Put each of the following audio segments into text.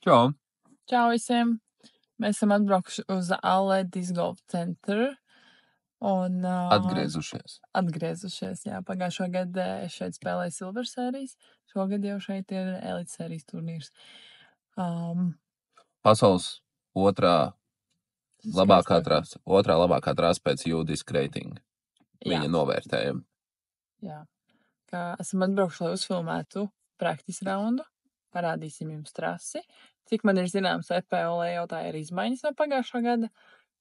Čau! Čau visiem! Mēs esam atbraukuši uz ALE Disc Golf Center. Un, atgriezušies, jā. Pagājušo gadu šeit spēlēja Silver sērijas. Šogad jau šeit ir Elite sērijas turnīrs. Pasaules otrā labākā trasa pēc U-Disc rating. Viņa novērtējuma. Jā. Kā esam atbraukuši, lai uzfilmētu practice raundu. Parādīsim jums trasi. Cik man ir zināms, FPO lejautāja ir izmaiņas no pagājušā gada.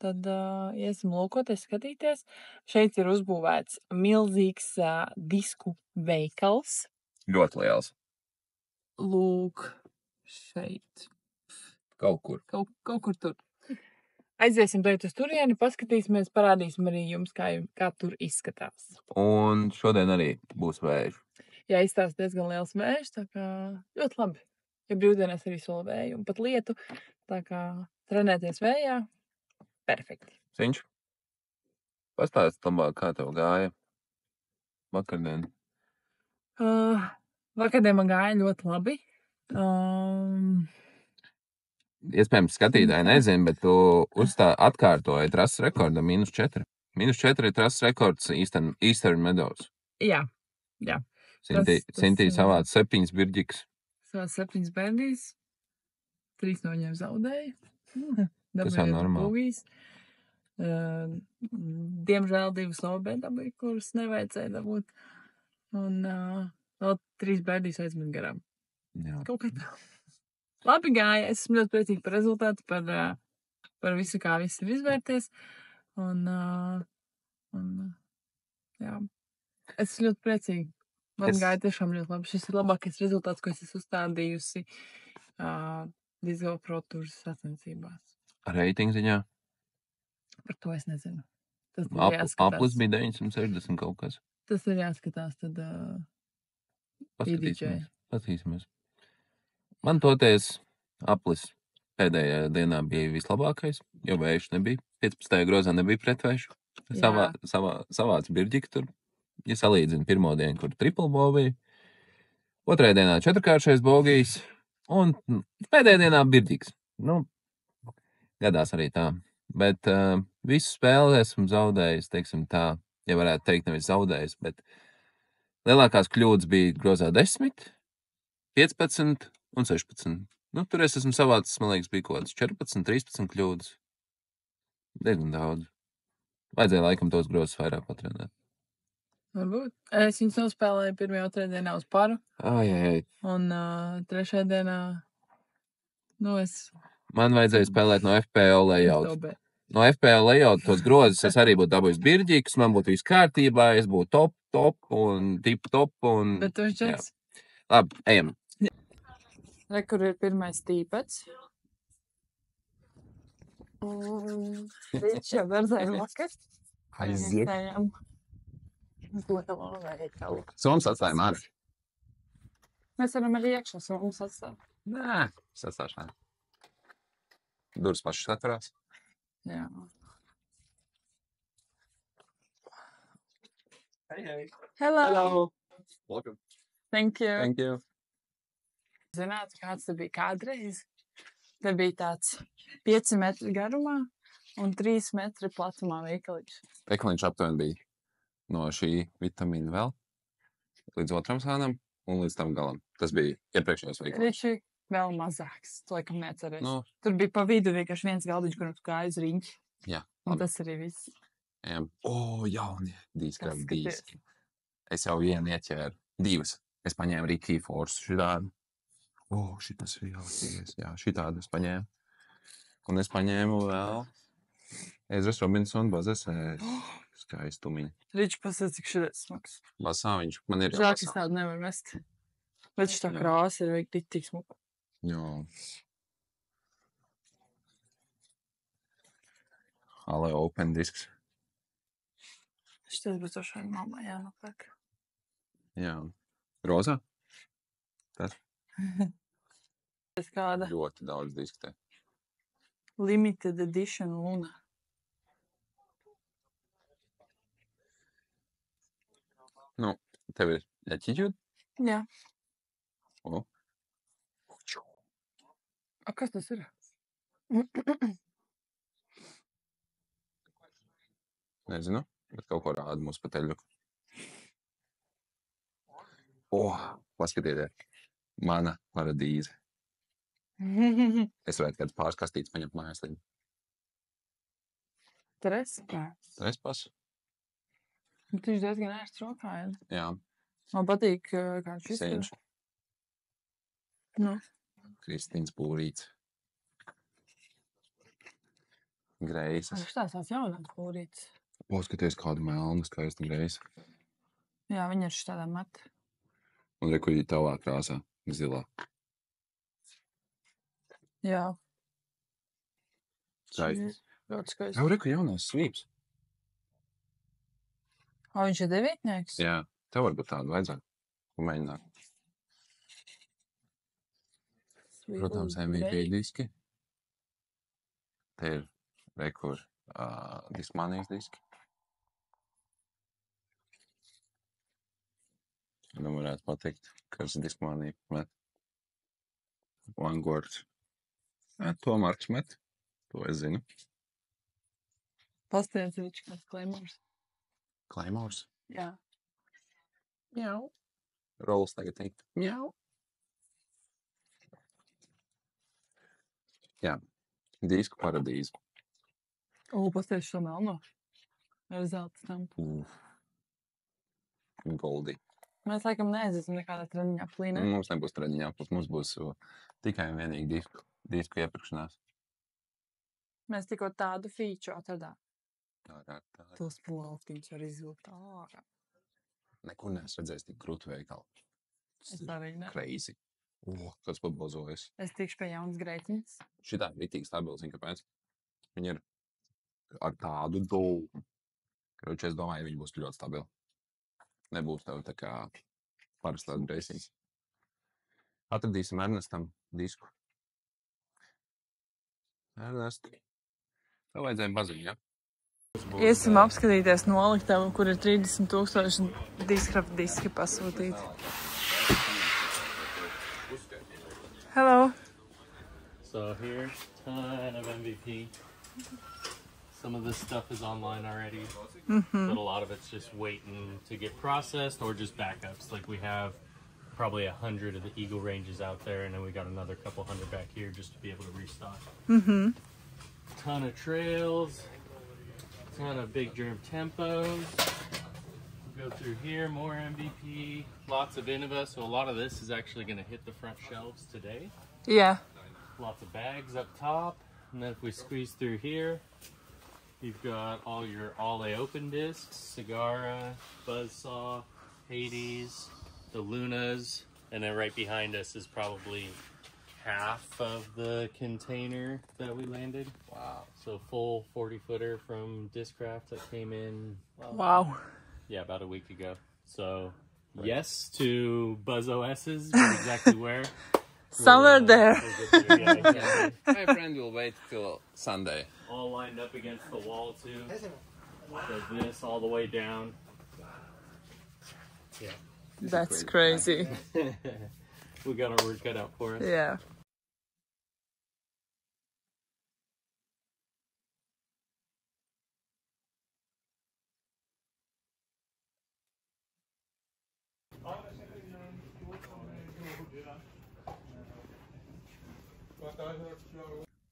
Tad iesim lūkoties, skatīties. Šeit ir uzbūvēts milzīgs disku veikals. Ļoti liels. Lūk, šeit. Kaut kur. Kaut kur tur. Aiziesim tagad uz turieni, paskatīsimies, parādīsim arī jums, kā tur izskatās. Un šodien arī būs vējš. Jā, izstās diezgan liels vējš, tā kā ļoti labi. Ja brīvdienās arī sola vēju un pat lietu, tā kā trenēties vējā, perfekti. Ciņš, pastāst labāk, kā tev gāja vakardien? Vakardien man gāja ļoti labi. Iespējams, skatītāji nezin, bet tu atkārtoji trases rekordu -4. -4 ir trases rekords Eastern Meadows. Jā. Cintī savāc 7 birģiks. Savāc 7 birdijas. 3 no viņiem zaudēja. Tas jau normāli. Diemžēl 2 lobē dabīja, kuras nevajadzēja dabūt. Un vēl 3 birdijas aizmet garām. Jā. Kaut kā tā. Labi gāja. Es esmu ļoti priecīga par rezultātu, par visu, kā viss ir izvērties. Un jā. Es esmu ļoti priecīga. Man gāja tiešām ļoti labi. Šis ir labākais rezultāts, ko es esmu uzstādījusi Disc Golf Pro Tours sacensībās. Reitingu ziņā? Par to es nezinu. Tas ir jāskatās. Aplis bija 960 kaut kas. Tas ir jāskatās, tad Paskatīsimies. Man toties aplis pēdējā dienā bija vislabākais, jo vējš nebija. 15. grozā nebija pretvējš. Savāc birģiku tur. Ja salīdzina pirmo dienu, kur triple bogija. Otrajā dienā 4-kāršais bogijs. Un pēdējā dienā birģiks. Gadās arī tā. Bet visu spēli esmu zaudējis, teiksim tā, ja varētu teikt, nevis zaudējis, bet lielākās kļūdas bija grozā 10, 15 un 16. Tur es esmu savācis, man liekas, bija kaut kāds 14, 13 kļūdas. Diezgan daudz. Vajadzēja laikam tos grozus vairāk patrenēt. Varbūt. Es viņus nospēlēju pirmajā, otrajā dienā uz paru. Un trešajā dienā, Man vajadzēja spēlēt no FPO layout. No FPO layout tos grozus es arī būtu dabūjis birģiks, man būtu viss kārtībā, es būtu top un tip-top. Bet tu esi džeks. Labi, ejam. Re, kur ir pirmais tīpets. Viņš jau verzēja vakar. Aiziet. Somas atstājam ārā. Mēs varam arī iekšā somas atstāt. Nē, es atstāšu ārā. Durvis pašas atverās. Jā. Hey. Hello. Welcome. Thank you. Thank you. Zināt, kāds te bija kādreiz? Te bija tāds 5 metri garumā un 3 metri platumā veikaliņš. Veikaliņš aptuveni bija no šī vitamīna vēl līdz otram sānam un līdz tam galam. Tas bija iepriekšējos veikaliņš. Viņš vēl mazāks, tu laikam neatceries. Tur bija pa vidu vienkārši viens galdiņš, kuram tu gāji uz riņķi. Jā. Un tas arī viss. Jaunie diskrābi diski. Es jau vienu ieķēru. 2. Es paņēmu Ricky Force šitādu. Šitas ir jautīgais. Jā, šitādu es paņēmu. Un es paņēmu vēl Ezras Robinson bazes. Skaistumiņi. Ričs pasaka, cik šitais smags. Basā viņš man ir Žēl, ka es tādu nevaru mest. Bet šitā krāsa ir veikti tik smuka. Jā. Ale open disks. Šitais būs tošai mamma jānopērk. Jā. Rozā? Tas? Tas kāda? Ļoti daudz disku te. Limited edition Luna. Tev ir attitude? Jā. A, kas tas ir? Nezinu, bet kaut ko rāda mūsu pa teļuku. Paskatieties. Mana paradīze. Es varētu kāds pāris kastītes paņemt mājās līdzi. Trespas. Trespas? Viņš diezgan ērts rokā, ja? Jā. Man patīk, kā viņš izskatās. Senču. Nu. Kristīns Pūrīts. Greisas. Viņš tās jaunāks pūrītis. Paskaties, kādu melnu skaistu greisa. Jā, viņa ir šitādā mata. Un re, kur ir tavā krāsā, zilā. Jā. Skaists. Ļoti skaists. Jau re, kur jaunās svīps. O, viņš ir devītnieks? Jā, tev varbūt tādu vajadzētu. Un mēģināt. Protams, MVP diski. Te ir re, kur Discmanijas diski. Nu, varētu pateikt, kas Discmanija met. Vanguard. To Marks met. To es zinu. Pastāvies viņš kāds Claymores. Claymores. Jā. Mjau. Rolls tagad teikt. Mjau. Jā. Disku paradīze. Pastāvies šo melno. Ar zelta stampu. Goldī. Mēs laikam neaiziesim nekādā treniņā plīnē. Mums nebūs treniņā, mums būs tikai un vienīgi disku iepirkšanās. Mēs tikko tādu feature atradām. Tā. Tos plauktiņus var izvilkt ārā. Nekur neesmu redzējis tik krūtu veikalu. Es arī ne. Crazy. Kas pabozojas. Es tikšu pie jaunas greitiņas. Šitā ir ritīgi stabils, zin kāpēc? Viņi ir ar tādu dūmu. Kroči, es domāju, viņi būs ļoti stabili. Nebūs tev tā kā parastā dreisīs. Atradīsim Ernestam disku. Ernest, tev vajadzēja baziņu, ja? Iesim apskatīties noliktavu, kur ir 30,000 diskrafta diski pasūtīti. Hello. So here's a ton of MVP. Some of this stuff is online already, but a lot of it's just waiting to get processed or just backups. Like we have probably 100 of the Eagle ranges out there, and then we got another couple hundred back here just to be able to restock. Ton of trails, ton of big germ tempos. Go through here, more MVP, lots of Innova. So a lot of this is actually going to hit the front shelves today. Yeah. Lots of bags up top, and then if we squeeze through here, you've got all your All-A open discs, Sagara, Buzzsaw, Hades, the Lunas, and then right behind us is probably half of the container that we landed. Wow. So full 40-footer from Discraft that came in, Wow. yeah, about a week ago. So yes to Buzz OS's, but exactly where? Somewhere there. We'll get there, yeah, exactly. My friend will wait till Sunday. All lined up against the wall too. So this all the way down. Yeah. That's crazy. We got our work cut out for us. Yeah.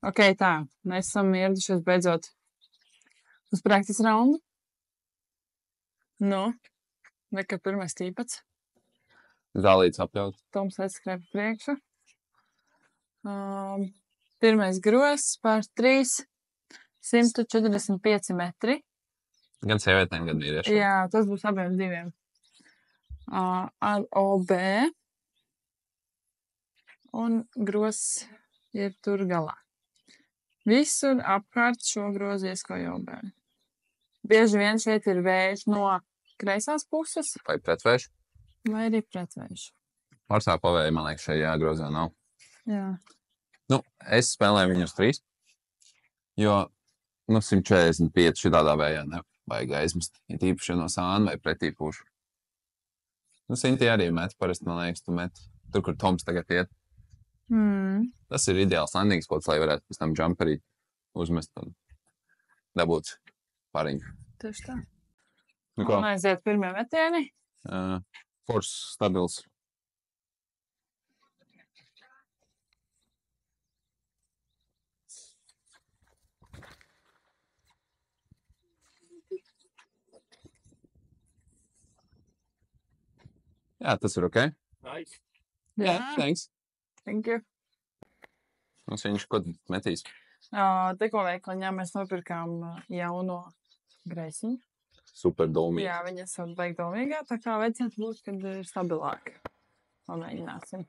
Ok, tā. Mēs esam ieradušies beidzot uz praktis raundu. Nu, nekā pirmais tīpats. Zālīts apļaut. Toms aizskrēja pa priekšu. Pirmais grozs par 345 metri. Gan sievietēm, gan vīriešiem. Jā, tas būs abiem diviem. Ar OB. Un grozs ir tur galā. Visur apkārt šo grozu ieskoja OB. Bieži vien šeit ir vējš no kreisās puses Vai pretvērš? vai arī pretvējš. Pārstāv pavēja, man liekas, šajā grozā nav. Jā. Nu, es spēlēju viņus 3, jo, 145 šitādā vējā nevajag aizmest. Ja tīpaši no sāna vai pretī pušu. Sinti arī met, parasti, man liekas, tu met. Tur, kur Toms tagad iet. Tas ir ideāls landing spots, lai varētu pēc tam jumperī uzmest un dabūt pariņu. Tieši tā. Nu ko? Un aiziet pirmie metieni. Force stabils. Jā, tas ir ok. Nice. Jā, thanks. Thank you. Mums viņš ko metīs. Tikko veikliņā mēs nopirkām jauno greisiņu. Super domīgi. Jā, viņa esot baigi domīgā, tā kā vajadzētu būt, kad ir stabilāk. Pamēģināsim.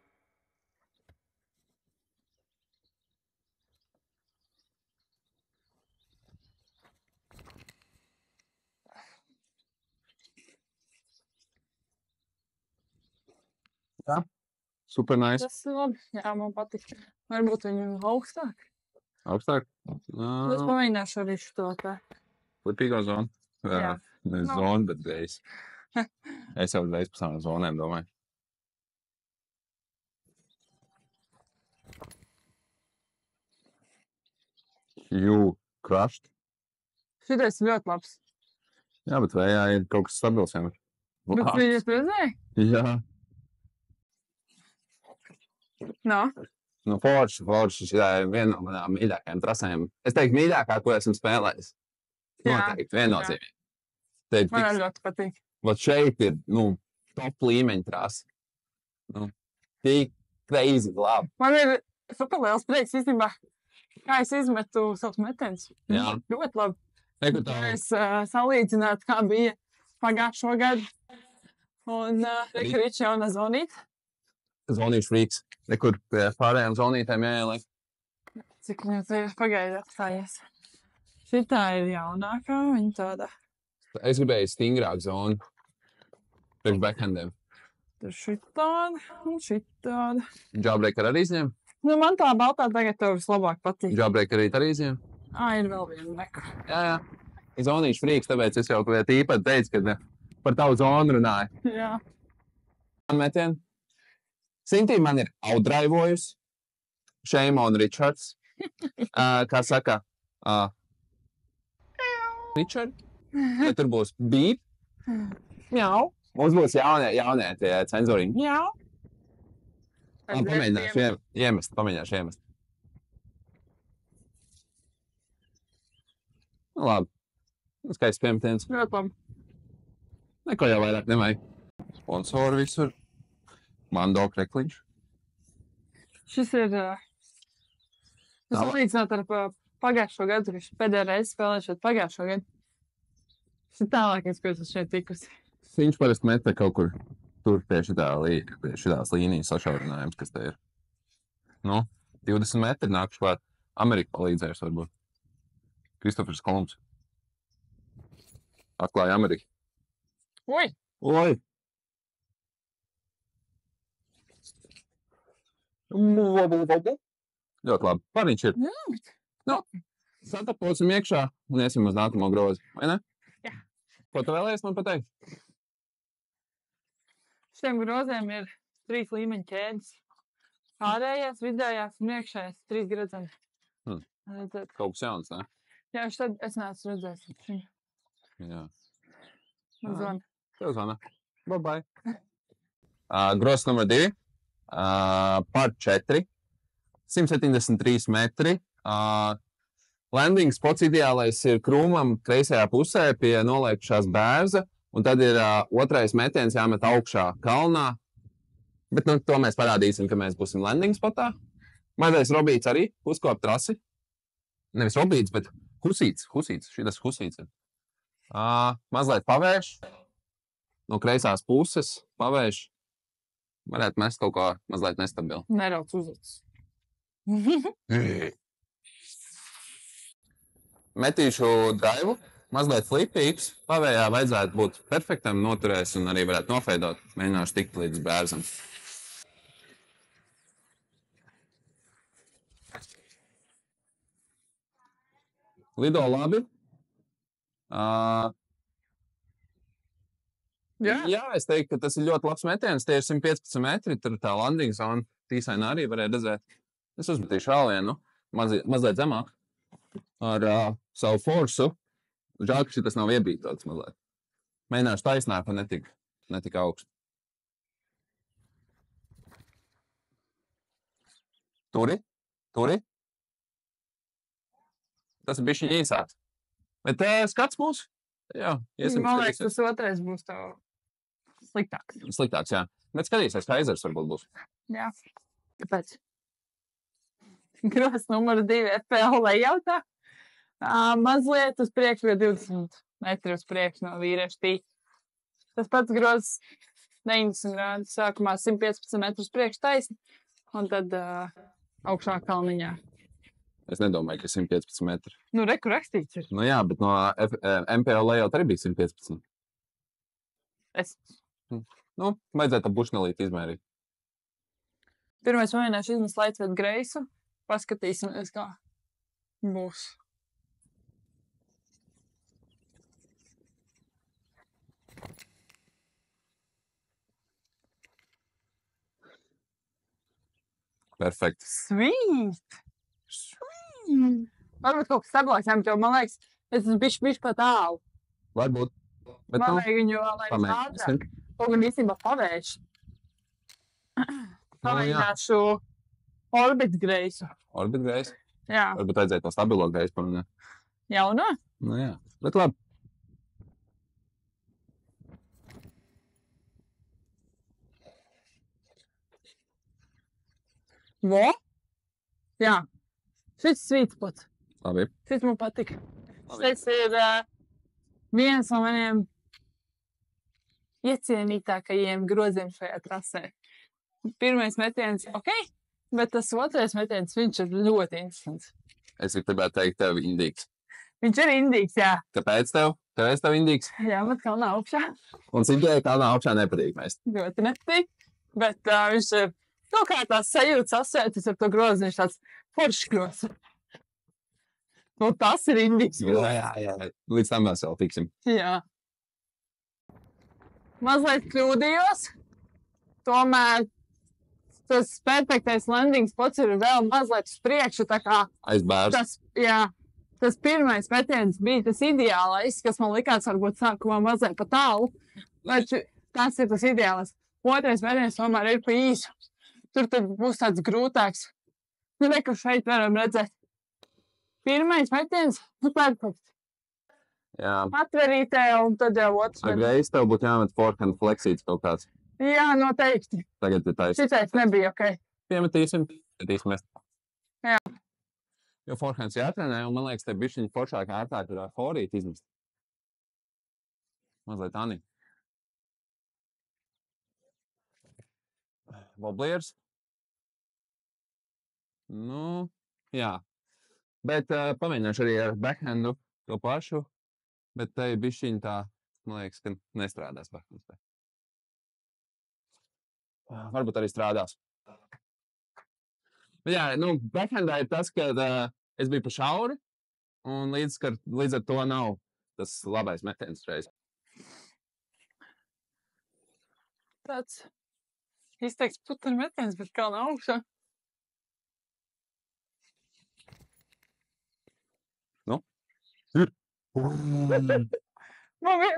Jā, super nice. Tas ir labi. Jā, man patīk. Varbūt viņu augstāk. Augstāk. Es pamēģināšu arī šo tā. Flipīgo zonu. Jā. Ne Nu. zonu, bet reiz. Es jau reiz par savām zonēm domāju. You crushed. Šitais ir ļoti labs. Jā, bet vējā ir kaut kas stabils vienmēr. Bet viņas redzēja? Jā. Nā. Nu, forši. Šitā ir viena no manām mīļākajām trasēm. Es teiktu, mīļākā, ko esmu spēlējis. Jā. Noteikti, viennozīmīgi. Teiktu, Man arī ļoti patīk. Vat šeit ir, top līmeņa trasa. Tik crazy labi. Man ir super liels prieks īstenībā, kā es izmetu savus metienus. Jā. Ļoti labi. Reku tā, Ja es salīdzinātu, kā bija pagājušo gadu. Un Ričs jauna zonīta. zonīšu frīks. Rekur pie pārējām zonītēm jāieliek. Cik viņam te ir pagaidi apstājies. Šitā ir jaunākā, viņa tāda. Es gribēju stingrāku zonu. Priekš backhandiem. Tur šitāda un šitāda. Jawbreaker arī izņem? Nu, man tā baltā tagad tev vislabāk patīk. Jawbreaker arī izņem? Ir vēl viena meka. Jā. Zonīšu frīks, tāpēc es jau īpat teicu, ka par tavu zonu runāju. Jā. Man metien. Sintī man ir outdrivojusi. Shame on Richards. Kā saka? Richard? Vai tur būs beep? Mjau. Mums būs jaunie tie cenzūriņi. Mjau. Pamēģināšu iemest. Nu, labi. Skaists piemetiens. Ļoti labi. Neko jau vairāk nevajag. Sponsori visur. Mando krekliņš. Šis ir... Es salīdzināt ar pagājušo gadu, viņš pēdējā reize spēlē šeit pagājušo gadu. Šis ir tālākais, ko es šeit tikusi. Viņš parasti meta kaut kur tur pie šitās līnijas sašaurinājums, kas te ir. 20 metri nākuši klāt. Amerika palīdzēs varbūt. Kristofers Kolumbs. Atklāja Ameriku. Oi! Ļoti labi. Pariņš ir. Jā. Sataposim iekšā un iesim uz nākamo grozi. Vai ne? Jā. Ko tu vēlējies man pateikt? Šiem groziem ir 3 līmeņa ķēdes. Ārējās, vidējās un iekšējās 3 gredzeni. Redzēt. Kaut kas jauns, ne? Jā, šitad es neesmu redzējis. Jā. Man zvana. Tev zvana. Bye. Grozs numur 2. Par 4. 173 metri. Landing spots ideālais ir krūmam kreisajā pusē pie noliekušās bērza. Un tad ir otrais metiens jāmet augšā kalnā. Bet to mēs parādīsim, ka mēs būsim landing spotā. Mazais Robīts arī uzkop trasi. Nevis Robīts, bet Husīts. Šitas Husīts ir. Mazliet pavērš. No kreisās puses pavērš. Varētu mest kaut ko mazliet nestabilu. Nerauc uzlicis. Metīšu drive. Mazliet flipīgs. Pavējā vajadzētu būt perfektam, noturēs un arī varētu nofeidot. Mēģināšu tikt līdz bērzam. Lido labi. Jā, es teiktu, ka tas ir ļoti labs metiens. Tie ir 115 metri, tur tā landing zona. tīsaini arī varēja redzēt. Es uzmetīšu vēl vienu, mazliet zemāk, ar savu forsu. Žēl, ka šitas nav iebītots mazliet. Mēģināšu taisnāk un netika augstu. Turi? Tas ir bišķiņ īsāks. Bet skats mūsu? Jā, iesim Man liekas, skatīsies. tas otrais būs tev sliktāks. Sliktāks, jā. Bet skatīsies, kā ezers varbūt būs. Jā. Kāpēc? Grozs numur 2 FPL layoutā. Mazliet uz priekšu, 20 metri uz priekšu no vīriešu tī. Tas pats grozs 90 grādi. Sākumā 115 metri uz priekšu taisni. Un tad augšā kalniņā. Es nedomāju, ka 115 metri. Nu, reku rakstīts ir. Nu jā, bet no MPO layout arī bija 115. Nu, vajadzētu bušnelīt izmērīt. Pirmais mēģināšu izmest Lightweight Greisu. Paskatīsimies, kā būs. Perfekt. Sweet! Varbūt kaut kas stabilāks, jo man liekas, es esmu bišķi pa tālu. Varbūt. Bet Man nu, vajag viņu vēl ātrāk. pamēģināsim. Kaut gan īstenībā pavērš. Pamēģināšu Orbit Greisu. Orbit Grace. Jā, Varbūt vajadzēja to stabilo Grace pamanīt. jauno? Nu jā. Bet labi. Vo? Jā. Šis sweet spot. Labi. Šis man patika. Labi. Šis ir viens no maniem iecienītākajiem groziem šajā trasē. Pirmais metiens, ok, bet tas otrais metiens, viņš ir ļoti interesants. Es gribētu teikt, tev indīgs. Viņš ir indīgs, jā. Kāpēc tev? Kāpēc tev indīgs? Jā, man kalnā augšā Un simtēji kalnā augšā nepatīk mēs. ļoti nepatīk, bet viņš ir kaut kā tās sajūtas asociētas ar to grozu, viņš tāds foršs grozs. Nu, tas ir indīgs grozs. Jā. Līdz tam mēs vēl tiksim. Jā. Mazliet kļūdījos. Tomēr tas perfektais landing spots ir vēl mazliet uz priekšu. Tā kā Aizbērs. tas pirmais metiens bija tas ideālais, kas man likās varbūt sākumā mazliet pa tālu. Bet tas ir tas ideālais. Otrais metiens tomēr ir pa īsu. Tur tad būs tāds grūtāks. Nu, re, ka šeit varam redzēt. Pirmais metiens, nu, perfekts. Jā. Atverītē, un tad jau otrs Ar metiens. Grace tev būtu jāmet forehand fleksīts kaut kāds. Jā, noteikti. Tagad ir taisa. Šitais nebija ok. Piemetīsim. Metīsimies. Jā. Jo forehands jātrenē, un man liekas, te bišķiņi foršāk ērtāk ir forīt izmest. Mazliet Ani. Vobliers. Nu, jā. Bet pamēģināšu arī ar backhandu to pašu. Bet te bišķiņi tā, man liekas, ka nestrādās backhands. Varbūt arī strādās. Bet jā, nu, backhandā ir tas, ka es biju pa šauri, un līdz ar to nav tas labais metiens reiz. Tāds izteiks puteņu metiens, bet kā nav augšā.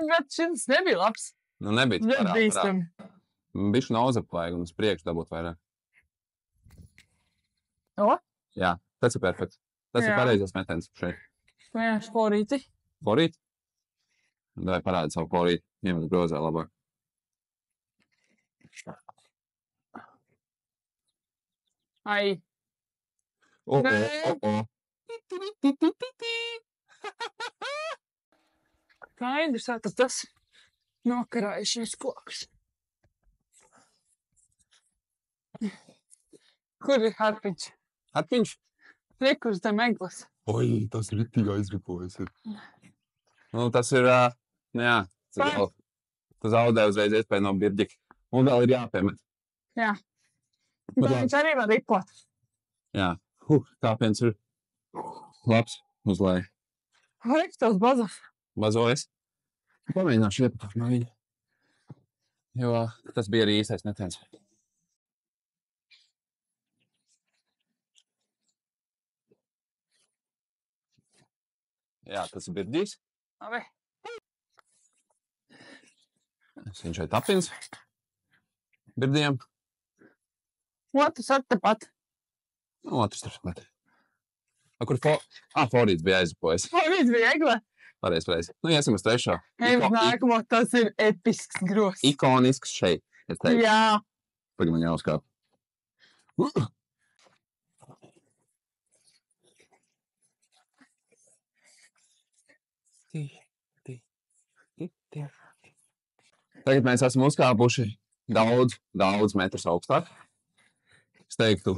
Bet šis nebija labs. Nu, nebija Ļoti parād. bīstami. Bišķi nauzap vajag un uz priekšu dabūt vairāk. O? Jā, tas ir perfekts. Tas ir Jā. pareizais metiens šeit. Jā, šporīti. Forīt? Vai parādi savu forīt. Ņemt grozā labāk. Ai, Nē. skaidrs, tad tas nokarājušies koks. Kur ir harpiņš? Atpiņš? Riek uz dem eglas. Oi, tas ir tik aizripojas. Nu, tas ir, nu jā, tu zaudē uzreiz iespēju no birģika. Un vēl ir jāpiemet. Jā. Bet Tā labi. viņš arī var ripot. Jā, kāpiens ir labs uz leju. Riek tos bazas. Bazojas. Pamēģināšu iepatāt no viņa. Jo tas bija arī īstais metiens. Jā, tas ir Birģijs. Labi. Viņš šeit tapins. Birdiem. Otrs ar tepat. Otrs tur. Kur Forīts bija aizapojis. Forīts bija egle. Pareiz. Nu, iesim uz trešo. Ejam uz nākamo, tas ir episks gros. Ikonisks šeit. Es teiktu. Jā. Tagad man jāuzkāp. Tagad mēs esam uzkāpuši daudz metrus augstāk. Es teiktu,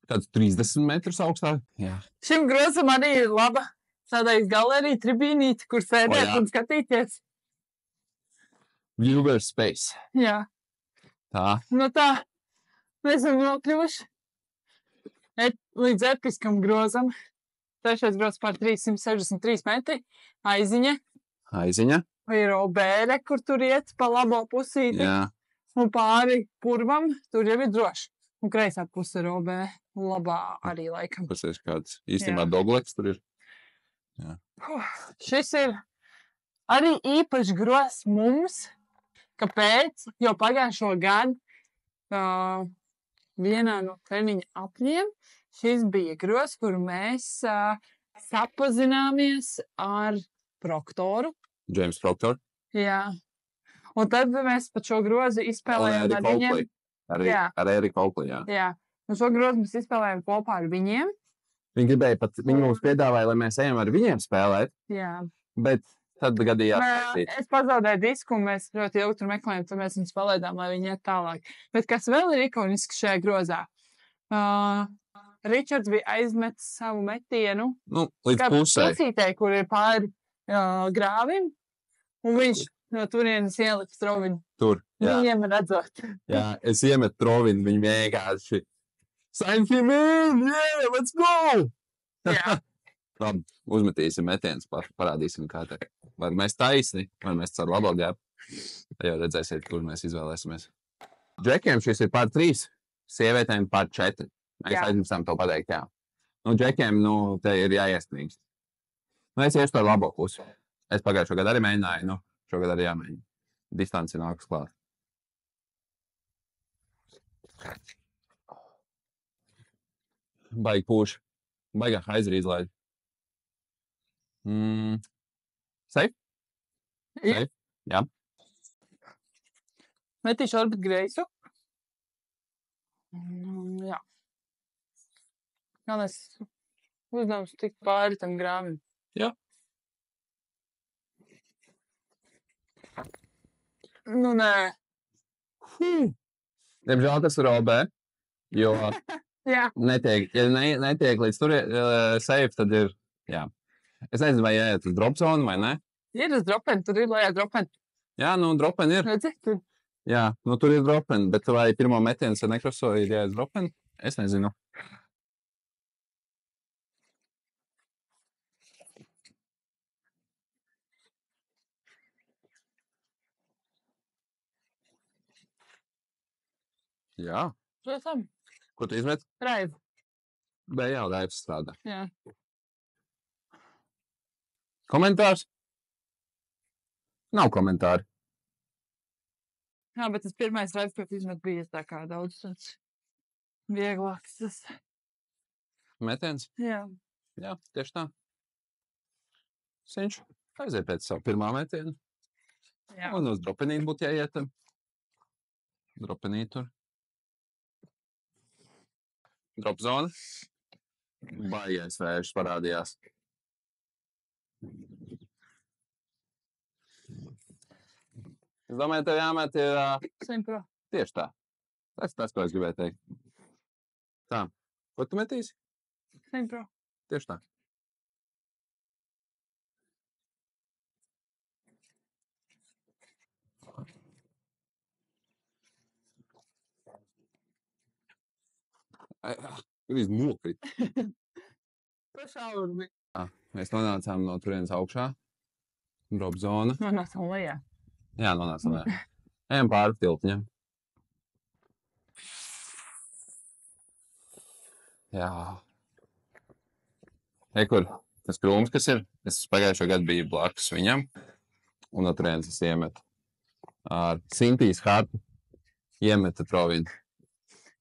kāds 30 metrus augstāk. Jā. Šim grozam arī ir laba tādais galerija tribīnīte, kur sēdēt jā. un skatīties. Viewer space. Jā. Tā. Nu tā, mēs esam nokļuvuši līdz episkam grozam. Trešais grozs pār 363 metri. Aiziņa. Ir obēre, kur tur iet pa labo pusīti. Jā. Un pāri purvam, tur jau ir droši. Un kreisā puse ir obēre. Labā arī laikam. Tas ir kāds īstenībā Jā. dogleks tur ir. Šis ir arī īpašs grozs mums. Kāpēc? Jo pagājušo gadu vienā no treniņa apļiem šis bija grozs, kur mēs sapazināmies ar Proktoru. James Proctor. Jā. Un tad mēs pat šo grozi izspēlējām ar viņiem. Jā. Ar Eriku Oakley, jā. Jā. Un šo grozi mēs izspēlējām kopā ar viņiem. Viņi mums piedāvāja, lai mēs ejam ar viņiem spēlēt, Jā. bet tad gadījās Nē, taisīt. es pazaudēju disku, un mēs ļoti ilgi tur meklējām, tad mēs viņus palaidām, lai viņi iet tālāk. Bet kas vēl ir ikonisks šajā grozā? Ričards bija aizmetis savu metienu. Nu, līdz pusē. Pusītē, kur ir pāri grāvim, un viņš no turienes ielika troviņu. Tur, jā. Viņiem redzot. Jā, es iemetu trovinu, viņi vienkārši sign him in, yeah, let's go! Jā. Labi, uzmetīsim metienus, parādīsim, kā te. Vai mēs taisni, vai mēs caur labo gēpu. Tā jau redzēsiet, kur mēs izvēlēsimies. Džekiem šis ir pār 3, sievietēm pār 4. Mēs aizmirsām to pateikt, jā. Nu, džekiem, te ir jāiesprīgst. Nu, es iešu par labo pusi. Es pagājušo gadu arī mēģināju, šogad arī jāmēģina. Distanci nākas klāt. Baigi pūši. Baigā haizri izlaid. Safe? Jā. Safe? Jā. Metīšu orbit greisu. Jā. Galvenais uzdevums tikt pāri tam grāvim. Jā. Nu, nē. Diemžēl tas ir OB, jo Jā. netiek līdz tur safe, tad ir, jā. Es nezinu, vai jāiet uz drop zonu vai ne. Ir uz dropeni, tur ir lejā dropeni. Jā, dropeni ir. Redzi, tur. Jā, tur ir dropeni, bet vai pirmo metienu ar nekroso ir jāiet dropeni? Es nezinu. Jā. Protams, Ko tu izmet? raivu. Bet jau raivs strādā. Jā. Komentārs? Nav komentāri. Jā, bet tas pirmais raivs, ko izmet, bija tā kā daudz tāds vieglāks. Tas. Metiens? Jā. Jā, tieši tā. Viņš aiziet pēc savu pirmā metienu. Jā. Un uz dropenīti būtu jāietam. Dropenīti tur. Drop zona. Baigais vējš parādījās. Es domāju, tev jāmet ir Simpro. tieši tā. Tas, ko es gribēju teikt. Tā. Ko tu metīsi? Simpro. Tieši tā. Tur nokrīt. Pašaurumi. Mēs nonācām no turienes augšā. Drop zona. Nonācām lejā. Jā, nonācām lejā. Ejam pāri tiltiņam. Jā. Kur tas krūms, kas ir? Es pagājušo gadu biju blakus viņam, un no turienes es iemetu ar Sintīs hartu. Iemetu providu.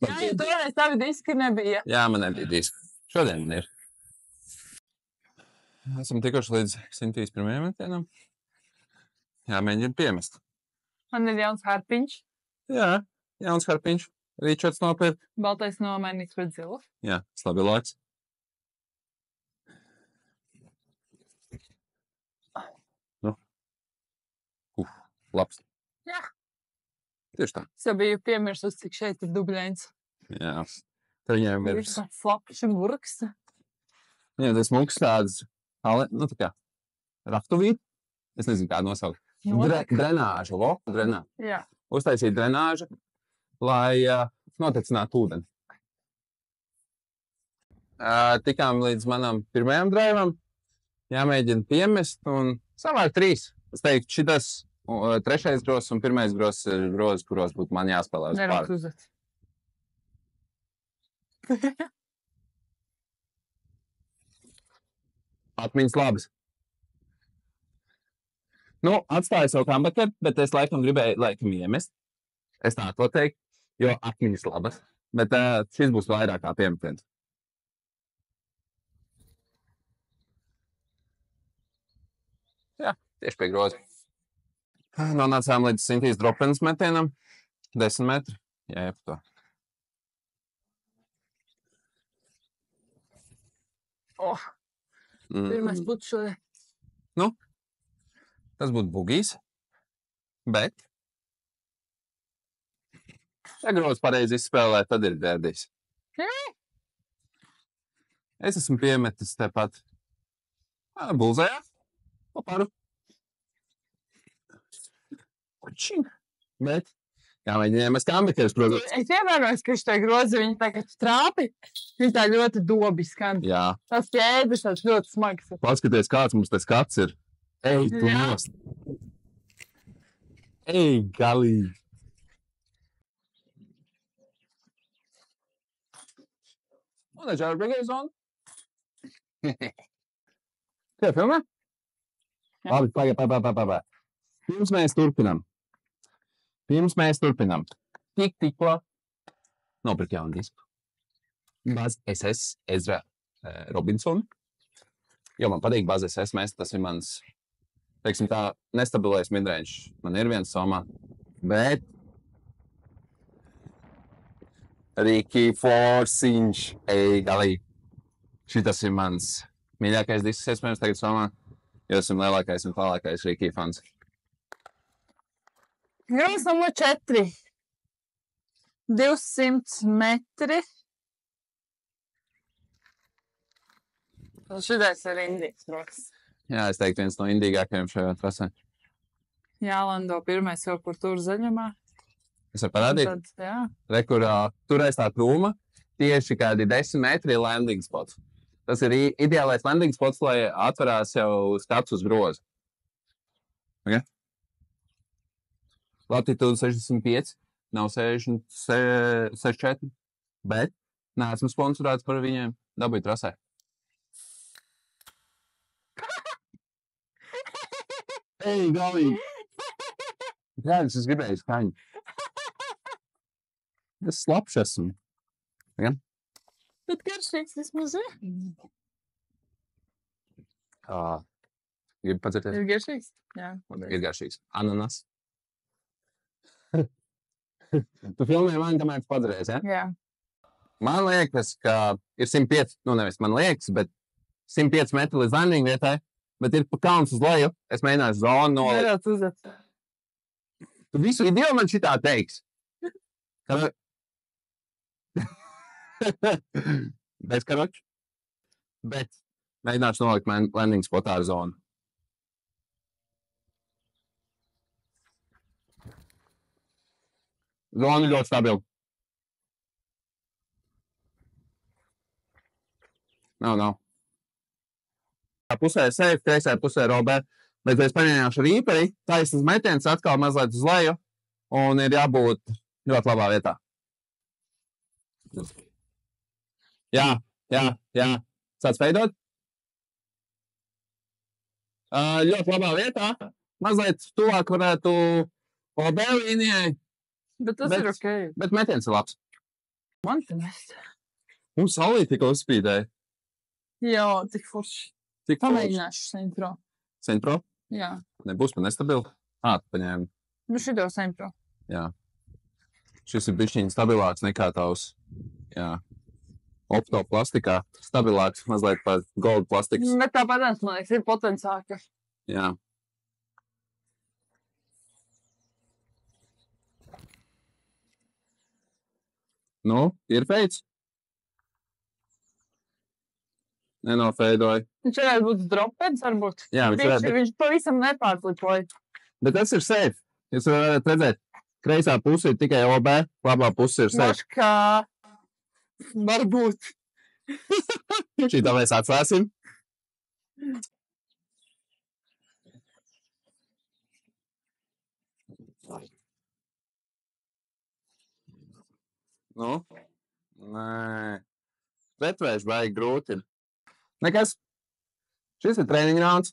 Jā, jo toreiz tavi diski nebija. Jā, man nebija diska. Šodien man ir. Esam tikuši līdz Sintīs pirmajam metienam. Jāmēģina piemest. Man ir jauns harpiņš. Jā, jauns harpiņš. Rīčots nopirkt. Baltais nomainīts pret zilu. Jā, stabilāks. Nu. Labs. Jā. Tieši tā. Es jau biju piemirsus, cik šeit ir dubļains. Jā. Tad viņiem ir... Ir tāds slapšs burks. Viņiem tas muks tāds, nu tā kā, raktuvīt. Es nezinu, kā nosaukt. Drenāža, drenāža. Jā. Uztaisīt drenāžu, lai notecinātu ūdeni. Tikām līdz manam pirmajam draivam. Jāmēģina piemest un savāk 3. Es teiktu, šitas 3. grozs un 1. grozs ir grozs, kuros būtu man jāspēlē uz Nerauc pāri. uzvec. Atmiņas labas. Nu, atstāju savu kambakeru, bet es laikam gribēju iemest. Es tā to teiktu, jo atmiņas labas. Bet šis būs vairāk kā piemetiens. Jā, tieši pie groza. Nonācām līdz Sintīs dropenes metienam. 10 metri. Jā, par to. Pirmais būtu šodien. Nu, tas būtu bugijs. Bet, ja groz pareizi izspēlē, tad ir dērdīs. Es esmu piemetis tepat bulzējā. Paru. Bet, jāmēģina iemest kambakeres, protams. Es ievēroju, ka šitai grozi viņi tā kā trāpi. Viņi tā ļoti dobi skan. Jā, Tas ķēdes tāds ļoti smags. paskaties, kāds mums tas skats ir. Ej, tu Jā. nost. Ej, galīgi. Un es jau ir brigēju zonu. Kā filmē? Jā. Labi, pagaid. Pirms mēs turpinām. Tikko nopirkt jaunu disku. Baz SS Ezra Robinson. Jo man patīk Baz SS mēs, tas ir mans, teiksim tā, nestabilais midrange. Man ir viens somā, bet Riki Forsiņš, ej, galīgi. Šitas ir mans mīļākais disks, iespējams, tagad somā, jo esmu lielākais un tālākais Riki fans. Grozs numur 4. 200 metri. Un šitais ir indīgs grozs. Jā, es teiktu, viens no indīgākajiem šajā trasē. Jālando pirmais kaut kur tur zaļumā. Es varu parādīt? Un tad, jā. Re, kur tur aiz tā krūma, tieši kādi 10 metri ir landing spots. Tas ir ideālais landing spots, lai atverās jau skats uz grozu. Okay? Latitūda 65, nav 64, bet neesmu sponsorēts par viņiem. Dabūju trasē. Ej, galīgi! Kādas es gribēju skaņu? Es slapš esmu. Ja? Bet garšīgs vismaz ir. Gribu padzerties? Ir garšīgs? Jā. Ir garšīgs. Ananas. Tu filmēji mani, kamēr tu padzerēsi, ja? Jā. Man liekas, ka ir 105, nu nevis man liekas, bet 105 metri līdz landing vietai, bet ir pa kalns uz leju. Es mēģināšu zonu nolikt. Nerauc uzvec. Tu visu video man šitā teiks. Bez karoču. Bet mēģināšu nolikt landing spotā ar zonu. Zona ļoti stabila. Nav. Tā pusē ir safe, kreisā pusē ir Robert. Bet es paņēmšu rīperi, taisnas metiens atkal mazliet uz leju, un ir jābūt ļoti labā vietā. Jā. Sāc veidot? Ļoti labā vietā. Mazliet tuvāk varētu OB līnijai, Bet tas Bet- ir ok. bet metiens ir labs. Man te nest. Un saulīt tikko uzspīdēja. Jā, cik forši. Cik Pamēģināšu Sempro. Centro? Jā. Nebūs man nestabili. Tu paņēmi. Nu šito Sempro. Jā. Šis ir bišķiņ stabilāks nekā tavs. Jā. Optoplastikā. Stabilāks mazliet par gold plastikas. Bet tāpat, man liekas, ir potenciāli. Jā. Nu, ir feids? Nenofeidoja. Viņš varētu būt dropens, varbūt. Jā, viņš varētu. Viņš pavisam nepārflipoja. Bet tas ir safe. Jūs varat redzēt, kreisā puse ir tikai OB, labā puse ir safe. Maškā. Varbūt. Šitā mēs atslēsim. Nu? Nē. Pretvērs vajag grūti ir. Nekas. Šis ir treniņa rauns.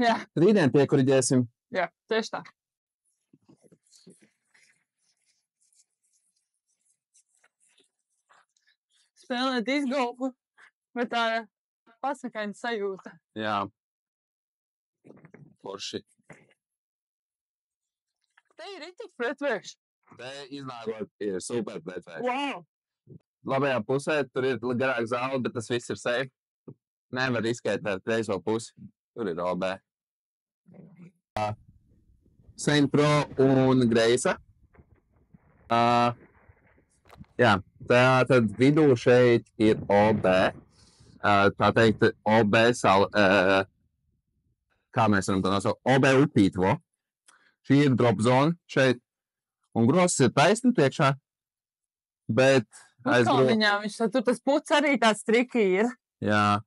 Jā, Rītdien piekuriģēsim. jā, tieši tā. Spēlēt disgolfu, bet tā pasakaina sajūta. Jā. Forši. Te ir tik pretvērš. Te iznākot ir super pretvērs. Wow! Labajā pusē tur ir garāk zāle, bet tas viss ir safe. Nevar riskēt ar kreiso pusi. Tur ir OB. Sempro un Greisa. Jā, tā tad vidū šeit ir OB. Tā teikt, OB sala, kā mēs varam to nosaukt, OB upītvo. Šī ir drop zona šeit. Un grozs ir taisni priekšā. Bet aiz Kā viņām viņš tur tas puts arī tāds triki ir. Jā.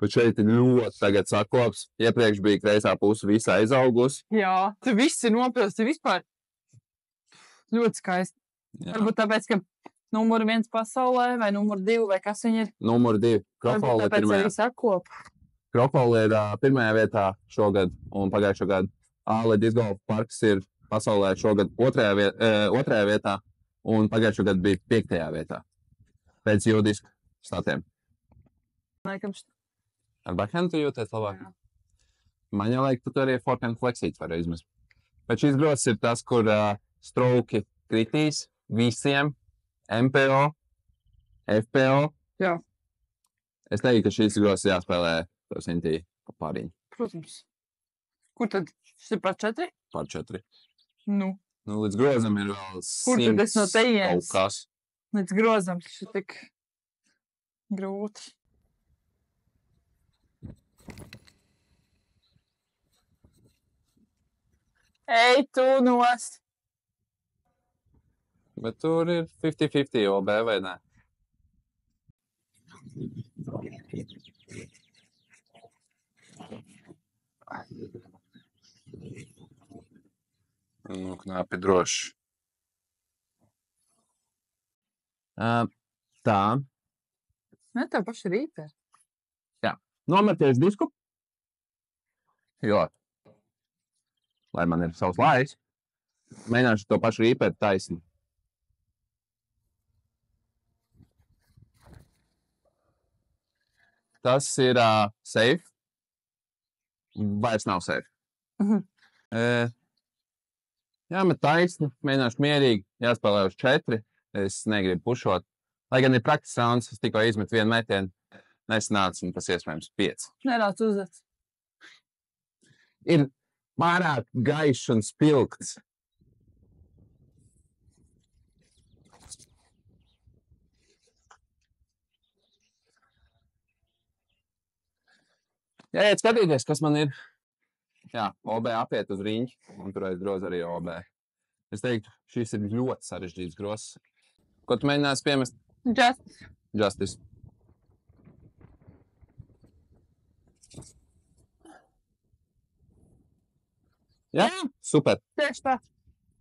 Bet šeit ir ļoti tagad sakops. Iepriekš bija kreisā puse visā aizaugusi. Jā, tu viss ir nopilsti vispār. Ļoti skaisti. Jā. Varbūt tāpēc, ka numur 1 pasaulē vai numur 2 vai kas viņi ir. Numur 2. Varbūt tāpēc arī sakop. Krokoli ir pirmajā vietā šogad un pagājušo gadu. Āle disgolfa parks ir pasaulē šogad otrajā vietā un pagājušo gadu bija 5. vietā. Pēc jūdisku statiem. Laikam, Ar backhandu tu jūties labāk? Jā. Man jau laik, tu tur arī forehand fleksīts var izmest. Bet šis grozs ir tas, kur strauki kritīs visiem MPO, FPO. Jā. Es teiktu, ka šis grozs jāspēlē to sintī pāriņu protams. Kur tad? Šis ir par 4? par 4. Nu, Nu, līdz grozam ir vēl 100 Kur tad es no tejienes? kaut kas. līdz grozam tas ir tik grūti. Ej, tu nost! Bet tur ir 50-50 OB vai ne? Nu, knapi droši. Tā. Ne, tev paši rīpē. Nometies disku. Jo. Lai man ir savs laiks. Mēģināšu to pašu rīpēt taisni. Tas ir safe. Vairs nav safe. Mhm. Jāmet taisni. Mēģināšu mierīgi. Jāspēlē uz 4. Es negribu pušot. Lai gan ir praktisks rauns, es tikko izmetu vienu metienu. Nesanāca, un tas iespējams 5. Nerāds uzvec. Ir pārāk gaišs un spilgts. Jāiet skatīties, kas man ir. Jā, OB apiet uz riņķi, un tur aiz groza arī OB. Es teiktu, šis ir ļoti sarežģīts grozs. Ko tu mēģināsi piemest? Justice. Jā, super. Tieši tā.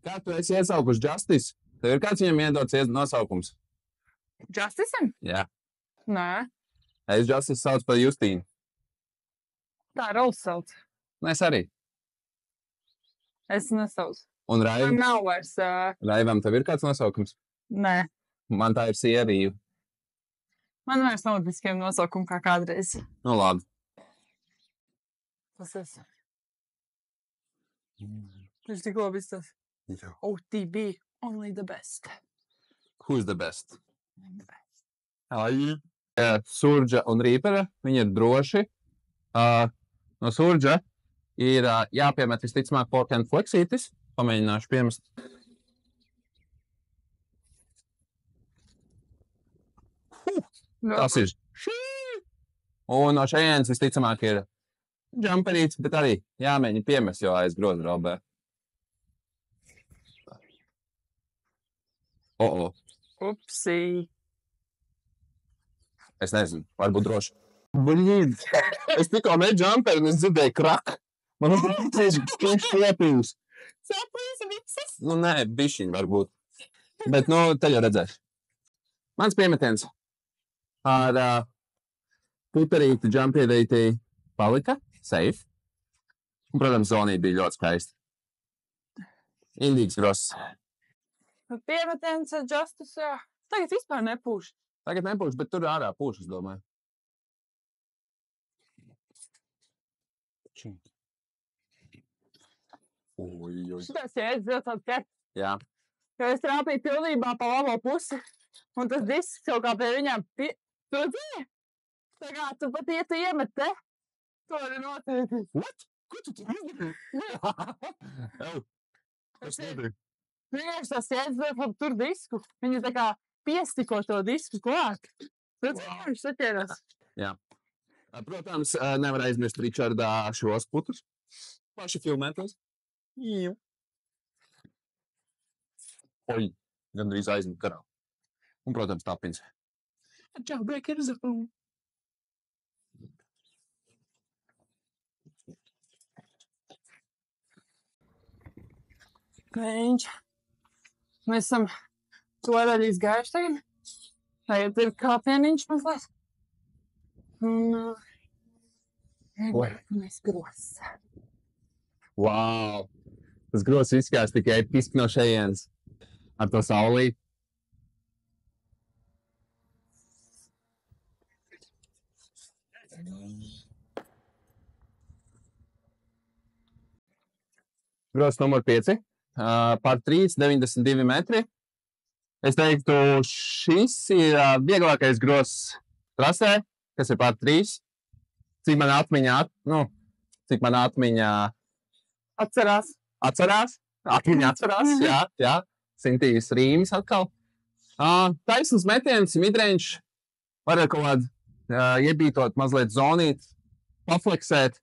Kā tu esi iesaukuši Justice? Tev ir kāds viņam iedots nosaukums? Justicam? Jā. Nē. Es Justice sauc par Justīnu. Tā Rolls sauc. Es arī. Es nesaucu. Un Man nav vairs... Raivam tev ir kāds nosaukums? Nē. Man tā ir sievija. Man vairs nav diskiem nosaukumu kā kādreiz. Nu, labi. Tas es. Viņš tikko viss tas. OTB, only the best. Who's the best? Surdža un Rīpera, viņi ir droši. No Surdža ir jāpiemet visticamāk pork and fleksītis. Pamēģināšu piemest. Tas ir šī. Un no šejienes visticamāk ir džamperīts, bet arī jāmēģina piemest, jo aiz groza robē. Upsī. Es nezinu, varbūt droši. Blīd, es tikko meju džamperi un es dzirdēju kraku. Man viņš klopījus. Sapīs visas. Nu, nē, bišķiņ varbūt. Bet, nu, te jau redzēšu. Mans piemetiens ar puterīti džampierīti palika, safe. Un, protams, zonī bija ļoti skaisti. Indīgs gross. Piemetiens Justus, jā. Tagad vispār nepūš. Tagad nepūš, bet tur ārā pūš, es domāju. Šitais jēdz vēl tāds ķert. Jā. Jo es trāpīju pilnībā pa labo pusi. Un tas disks kaut kā pie viņām Tu redzēji? Tā kā tu pat ietu iemet te. To arī noteikti. What? Ko tu kas notiek? Vienkārši tas jēdz vēl tur disku. Viņi tā kā piestiko to disku klāt. Redzēji, viņš saķērās. Jā. Protams, nevar aizmirst Ričardā šos putus. Paši filmētos. Jā. Oi, gandrīz aizmet garā. Un, protams, tāpins. Jailbreaker zone. Viņš. Mēs esam to daļu izgājuši tagad. Tagad ir kāpieniņš mazliet. Un mēs gros. Wow! Tas gros izskās tikai episki no šejienes. Ar to saulīt. Gros numur 5. Par 3,92 metri. Es teiktu, šis ir vieglākais gros trasē, kas ir par 3. Cik man atmiņā, cik man atmiņā Atcerās. Atmiņā atcerās, jā. Sintīs rīmis atkal. Taisns metiens, midrange. Var kaut kādu iebītot mazliet zonīt, pafleksēt.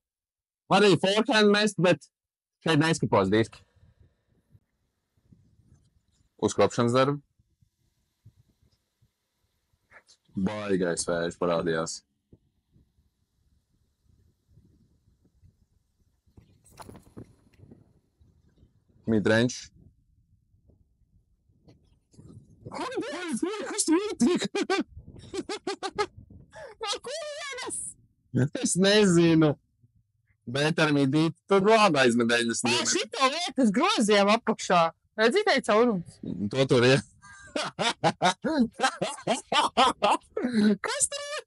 Var arī forehand mest, bet šeit neizkapos diski. Uzkopšanas darbi. Baigais vējš parādījās. Midrange. Kas tu ietik? No kurienes? Es nezinu. Bet ar midīt tur rāda aizmedeļas. Šito vietas grozījām apakšā. Redzi, teica caurums. To tur ir. Kas tur ir?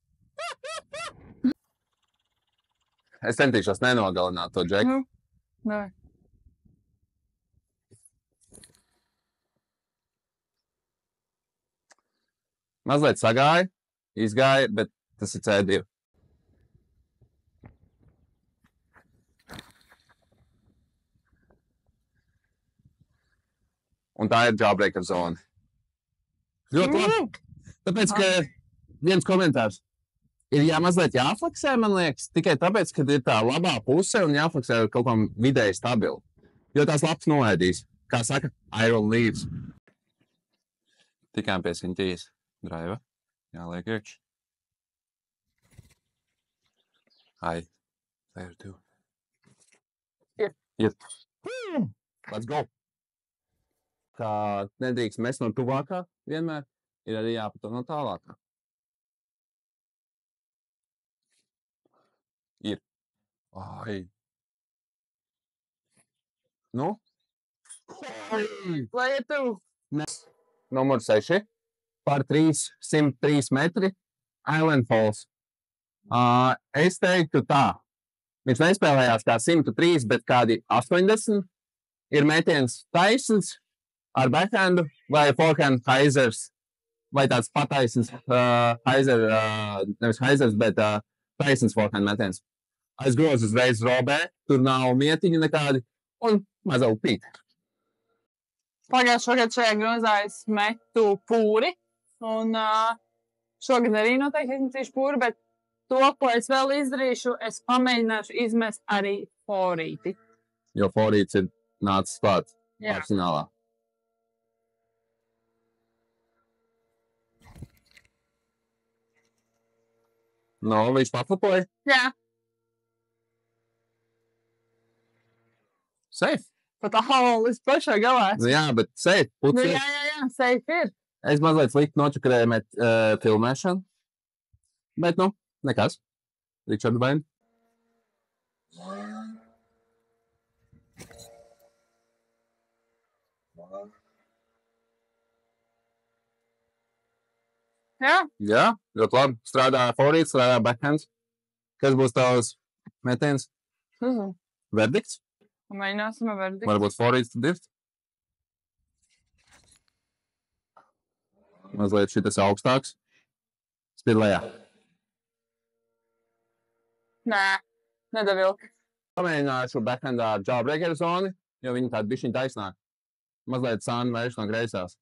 Es centīšos nenogalināt to džeku. Nē. Mazliet sagāja, izgāja, bet tas ir C2. Un tā ir jailbreaker zona. Ļoti labi. Tāpēc, ka viens komentārs ir mazliet jāfleksē, man liekas, tikai tāpēc, ka ir tā labā puse un jāfleksē kaut kam vidēji stabili. Jo tās lapas noēdīs. Kā saka, iron leaves. Tikām pie Sintīs. Drive. Jāliek iekš. Ai. There too. Iet. Let's go. Tā nedrīkst mest no tuvākā vienmēr. Ir arī jāpato no tālākā. Ir. Ai. Nu? Ai. Lai ir tu! Numur 6. Par 103 metri. Island Falls. Es teiktu tā. Viņš nespēlējās kā 103, bet kādi 80 ir metiens taisns ar backhandu vai forehand haizers. Vai tāds pataisns nevis haizers, bet taisns forehand metiens. Aizgroz uzreiz robē, tur nav mietiņu nekādi un maza upīte. Pagājušā gada šajā grozā es metu pūri, un šogad arī noteikti izmetīšu pūri, bet to, ko es vēl izdarīšu, es pamēģināšu izmest arī forīti. Jo forīts ir nācis klāt Jā. arsenālā. No, viņš paklapoja? Jā, Safe. pat līdz pašā galā. Nu, jā, bet safe. Nu, jā, safe ir. Es mazliet slikti nočakarēju filmēšanu. Bet, nu, nekas. Richard Bain. Jā, Jā, ļoti labi. Strādā forīts, strādā backhands. Kas būs tavs metiens? Verdikts? mēģināsim ar verdiktu. Varbūt forīts tad ir? Mazliet šitas augstāks. Spīd lejā. Nē, nedavilka. Pamēģināšu backhandā jawbreaker zoni, jo viņi tādi bišķiņ taisnāk. Mazliet sāni vērš no greisās.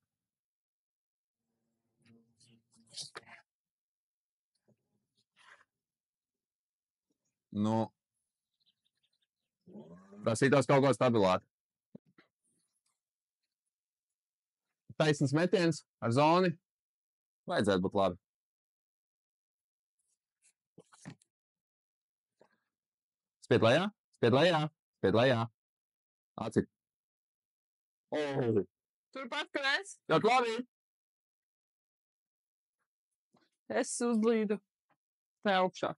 Nu, prasītos kaut ko stabilāk. Taisns metiens ar zoni. Vajadzētu būt labi. Spied lejā, spied lejā, spied lejā. Aci. Oh, Turpat, kur es. ļoti labi. Es uzlīdu te augšā.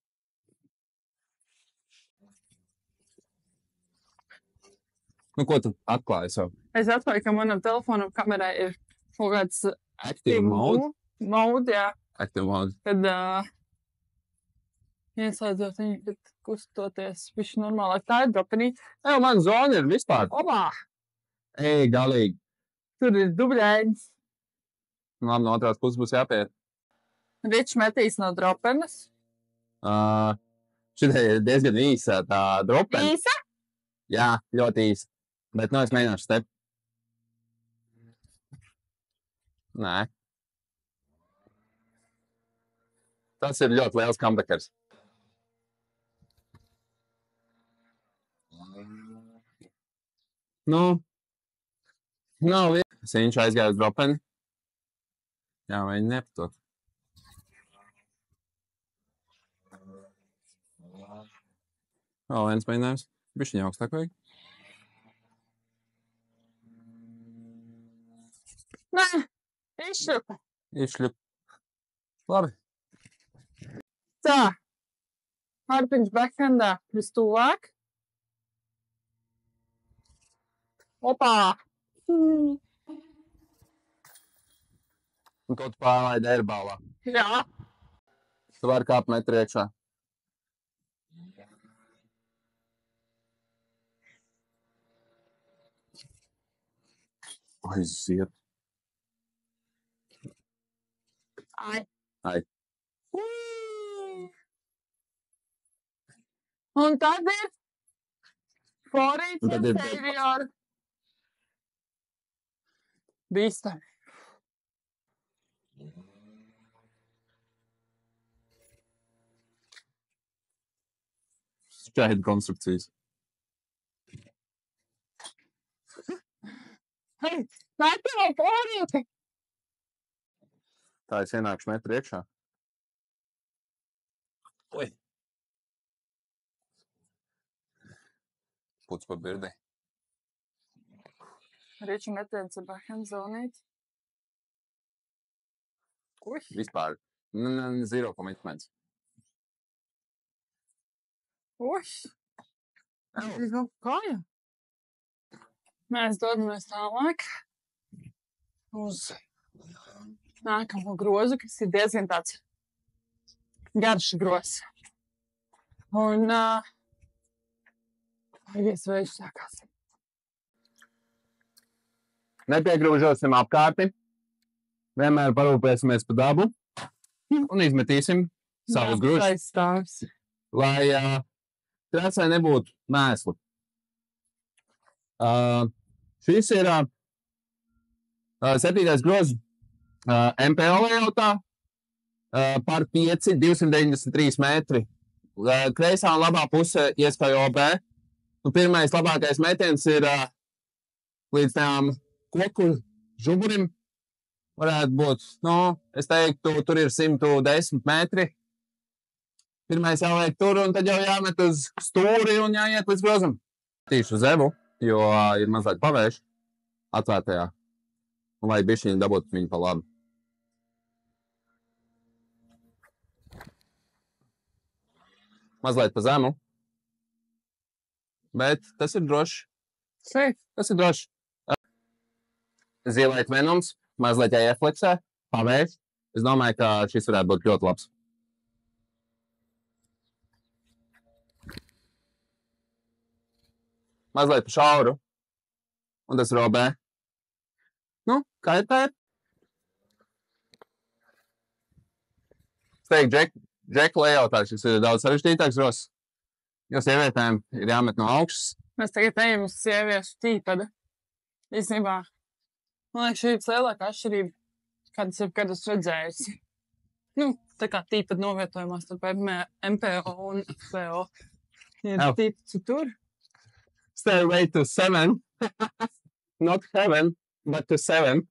Nu, ko tu atklāji sev? Es atklāju, ka manam telefonam kamerai ir kaut kāds Active mode? mode, jā. Active mode. Kad ieslēdzot viņu, kad kustoties viss normālāk. Tā ir dropenīt. Jā, man zona ir vispār. Opā! Ej, galīgi. Tur ir dubļains. Labi, no otrās puses būs jāpiet. Ričs metīs no dropenes. Šitai ir diezgan īsa tā dropena. Īsa? Jā, ļoti īsa. Bet, nu, es mēģināšu step. Nē. Tas ir ļoti liels comebackers. Nu, nav vien. Viņš aizgāja uz dropeni. Jā, viņi nepatot. Vēl viens mēģinājums. Bišķiņ augstāk vajag. Nē, izšķupa. Išļup. Labi. Tā. Harpiņš backhandā vistuvāk. Opā! Un ko tu pārlaidi airballā? Jā. Tu vari kāpt metru iekšā. Aiziet. Ai. Ai. Un tad ir forīts Un tad ir interior. Bīstami. Šķēdi konstrukcijas. Hei, nākamā forīti. Tā es ienākšu metru iekšā. Oi. Puts pa birdī. Riča metiens ir backhand zonīt. Uj. Vispār. Zero commitments. Uj. Kāja. Mēs dodamies tālāk uz nākamo grozu, kas ir diezgan tāds garš grozs. Un baigies vējš sākās. Nepiegrūžosim apkārti. Vienmēr parūpēsimies par dabu un izmetīsim savus grūžus, Aizstāvs. lai trasē nebūtu mēsli. Šis ir 7. grozs MPO layoutā par 5, 293 metri. Kreisā un labā pusē iespēja OB. Pirmais labākais metiens ir līdz tām koku žuburim. Varētu būt, es teiktu, tur ir 110 metri. Pirmais jāliek tur, un tad jau jāmet uz stūri un jāiet līdz grozam. Tīšu zevu, jo ir mazliet pavērš atvērtajā. Un lai bišķiņi dabūtu viņu pa labi. Mazliet pa zemu. Bet tas ir droši. Safe. Tas ir droši. Zilēt venums, mazliet jāiefleksē, pavērš. Es domāju, ka šis varētu būt ļoti labs. Mazliet pa šauru. Un tas ir OB. Kā ir tā ir? Es teiktu, Džeku layoutā šis ir daudz sarežģītāks grozs. Jo sievietēm ir jāmet no augšas. Mēs tagad ejam uz sieviešu tīpadu. Īstenībā, man liekas, šī ir lielākā atšķirība, kādas jebkad esmu redzējusi. Tā kā tīpad novietojumās starp MPO un FPO. Ir tīpads tur. Stairway to 7. Not heaven, but to 7.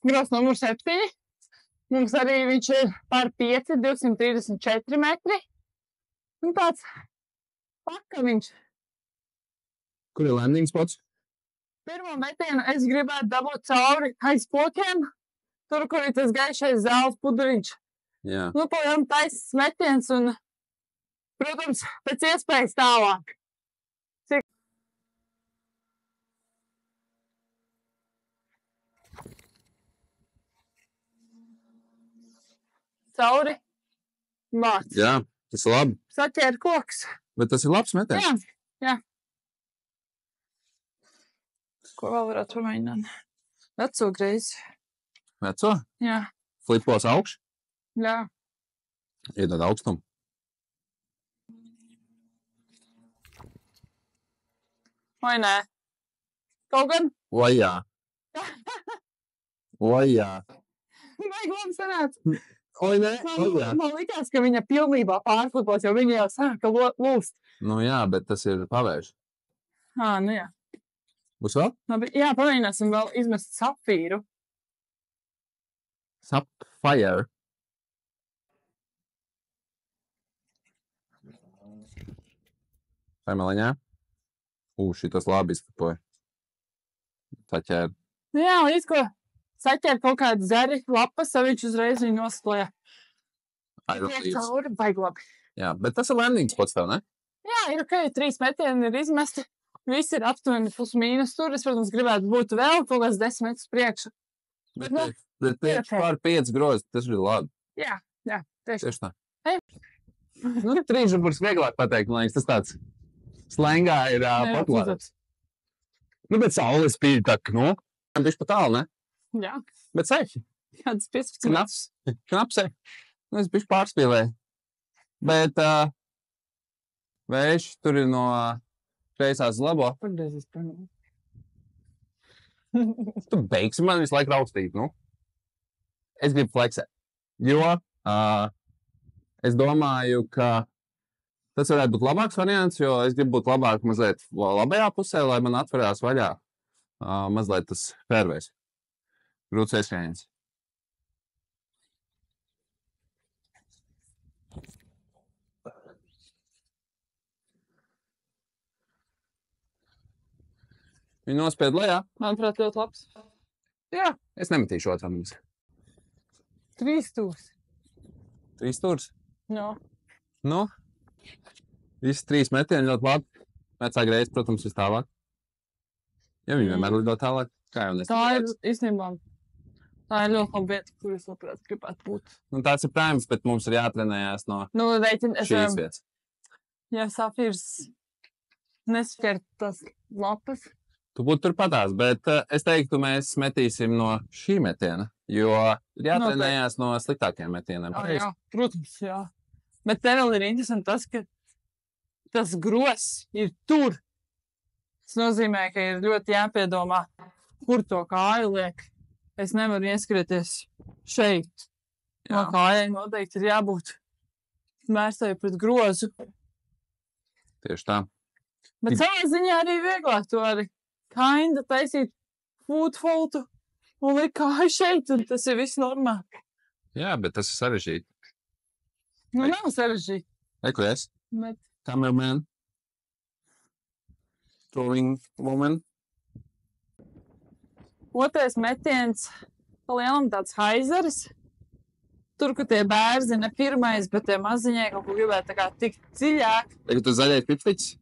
Grozs numur 7. Mums arī viņš ir par 5, 234 metri. Un tāds pakaviņš. Kur ir landing spots? Pirmo metienu es gribētu dabūt cauri aiz kokiem. Tur, kur ir tas gaišais zelta puduriņš. Jā. Pajām taisas metiens un, protams, pēc iespējas tālāk. Cauri vārds. Jā, tas ir labi. Saķēra koks. Bet tas ir labs metiens. Jā. Ko vēl varētu pamēģināt? Veco greizi. Veco? Jā. Flipos augš? Jā. Iedod augstumu. Vai nē? Kaut gan? Vai jā. Vai jā. Vajag labi sanāca. Vai nē? Vai jā. Man likās, ka viņa pilnībā pārflipos, jo viņa jau sāka lūst. Jā, bet tas ir pavērš. Jā. Būs vēl? Labi, jā, pamēģināsim vēl izmest sapfīru. Sapphire. Vai maliņā? Šitas labi izflipoja. Saķēra. Jā, līdz ko saķēra kaut kādu zari, lapas, viņš uzreiz viņu nosklēja. Tiek cauri, baigi labi. Jā, bet tas ir landing spots tev, ne? Jā, ir ok, 3 metieni ir izmesti. Viss ir aptuveni plus mīnus tur. Es, protams, gribētu būt vēl kaut kāds 10 metrus priekšu. Bet pār 5 grozi, tas ir labi. Jā, tieši tā. Trīsžuburs vieglāk pateikt, man liekas, tas tāds slēngā ir populārs. Bet saule spīd tā, viņš pa tālu, ne? Jā. Bet seši. Kāds 15 metrus. Knaps seši. Es bišķi pārspīlēju. Bet vējš tur ir no kreisās labo. Tu beigsi man visu laiku raustīt, Es gribu fleksēt. Jo es domāju, ka tas varētu būt labāks variants, jo es gribu būt labāk mazliet labajā pusē, lai man atverās vaļā mazliet tas fairways. Grūts ieskrējiens. Viņi nospied lejā. Manuprāt, ļoti labs. Jā, es nemetīšu otram mums. 3 stūrs. 3 stūrs? Jā. Nu, visi 3 metieni ļoti labi. Vecāka reize, protams, ir tālāk. Ja viņi vienmēr lido tālāk, kā jau Tā ir nesaka. īstenībā. Tā ir ļoti laba vieta, kur es labprāt gribētu būt. Nu, tāds ir prēms, bet mums ir jātrenējās no Nu, reiķin, šīs vietas. ja Safīrs neskert tas lapas, Tu būtu turpatās, bet es teiktu, mēs metīsim no šī metiena, jo ir jātrenējās no sliktākiem metieniem. jā, protams, jā. Bet te vēl ir interesanti tas, ka tas gros ir tur. Tas nozīmē, ka ir ļoti jāpiedomā, kur to kāju liek. Es nevaru ieskrieties šeit. No Jā. kājai noteikti ir jābūt vērstai pret grozu. Tieši tā. Bet savā ziņā arī vieglāk to arī kinda taisīt footfoltu un likt kāju šeit, un tas ir viss normāli. Jā, bet tas ir sarežģīti. Nu, nav sarežģīti. Eku es, Bet cameraman, throwing woman. otrais metiens pa lielam tāds haizeris. Tur, kur tie bērzi ne pirmais, bet tie maziņie kaut ko gribētu tā kā tik dziļāk. Tagad tu zaļais pipstiķis,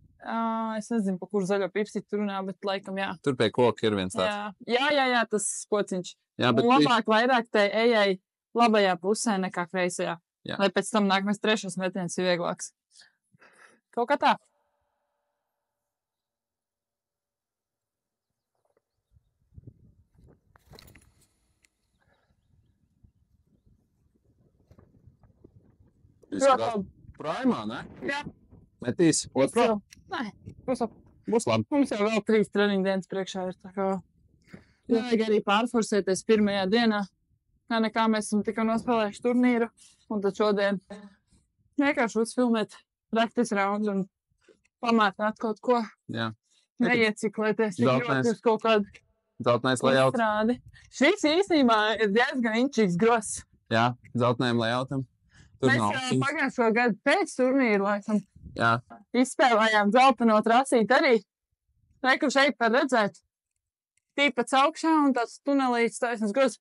Es nezinu, pa kur zaļo pipsīt runā, bet laikam jā. tur pie koka ir viens tāds. Jā, tas pociņš. Jā, Un bet labāk vairāk tai ejai labajā pusē nekā kreisajā. Jā. Lai pēc tam nākamais trešais metiens ir vieglāks. Kaut kā tā. Izskatās Praimā, ne? Jā. Metīs otro. Nē, būs labi. Būs labi. Mums jau vēl 3 treniņu dienas priekšā ir tā kā. Vajag arī pārforsēties pirmajā dienā. Kā nekā mēs esam tikko nospēlējuši turnīru. Un tad šodien vienkārši uzfilmēt practice round un pamētāt kaut ko. Jā. Neieciklēties tik Zeltnais. ļoti uz kaut kādu Zeltnais layout. izstrādi. Šis īstenībā ir diezgan inčīgs gross. Jā, zeltnējiem layoutam. Tur Mēs nav jau opcijas. pagājušo gadu pēc turnīra laikam Jā, izspēlējām zeltaino trasīt arī. Reku šeit var redzēt. Tīpats augšā un tāds tunelīts taisnas gross.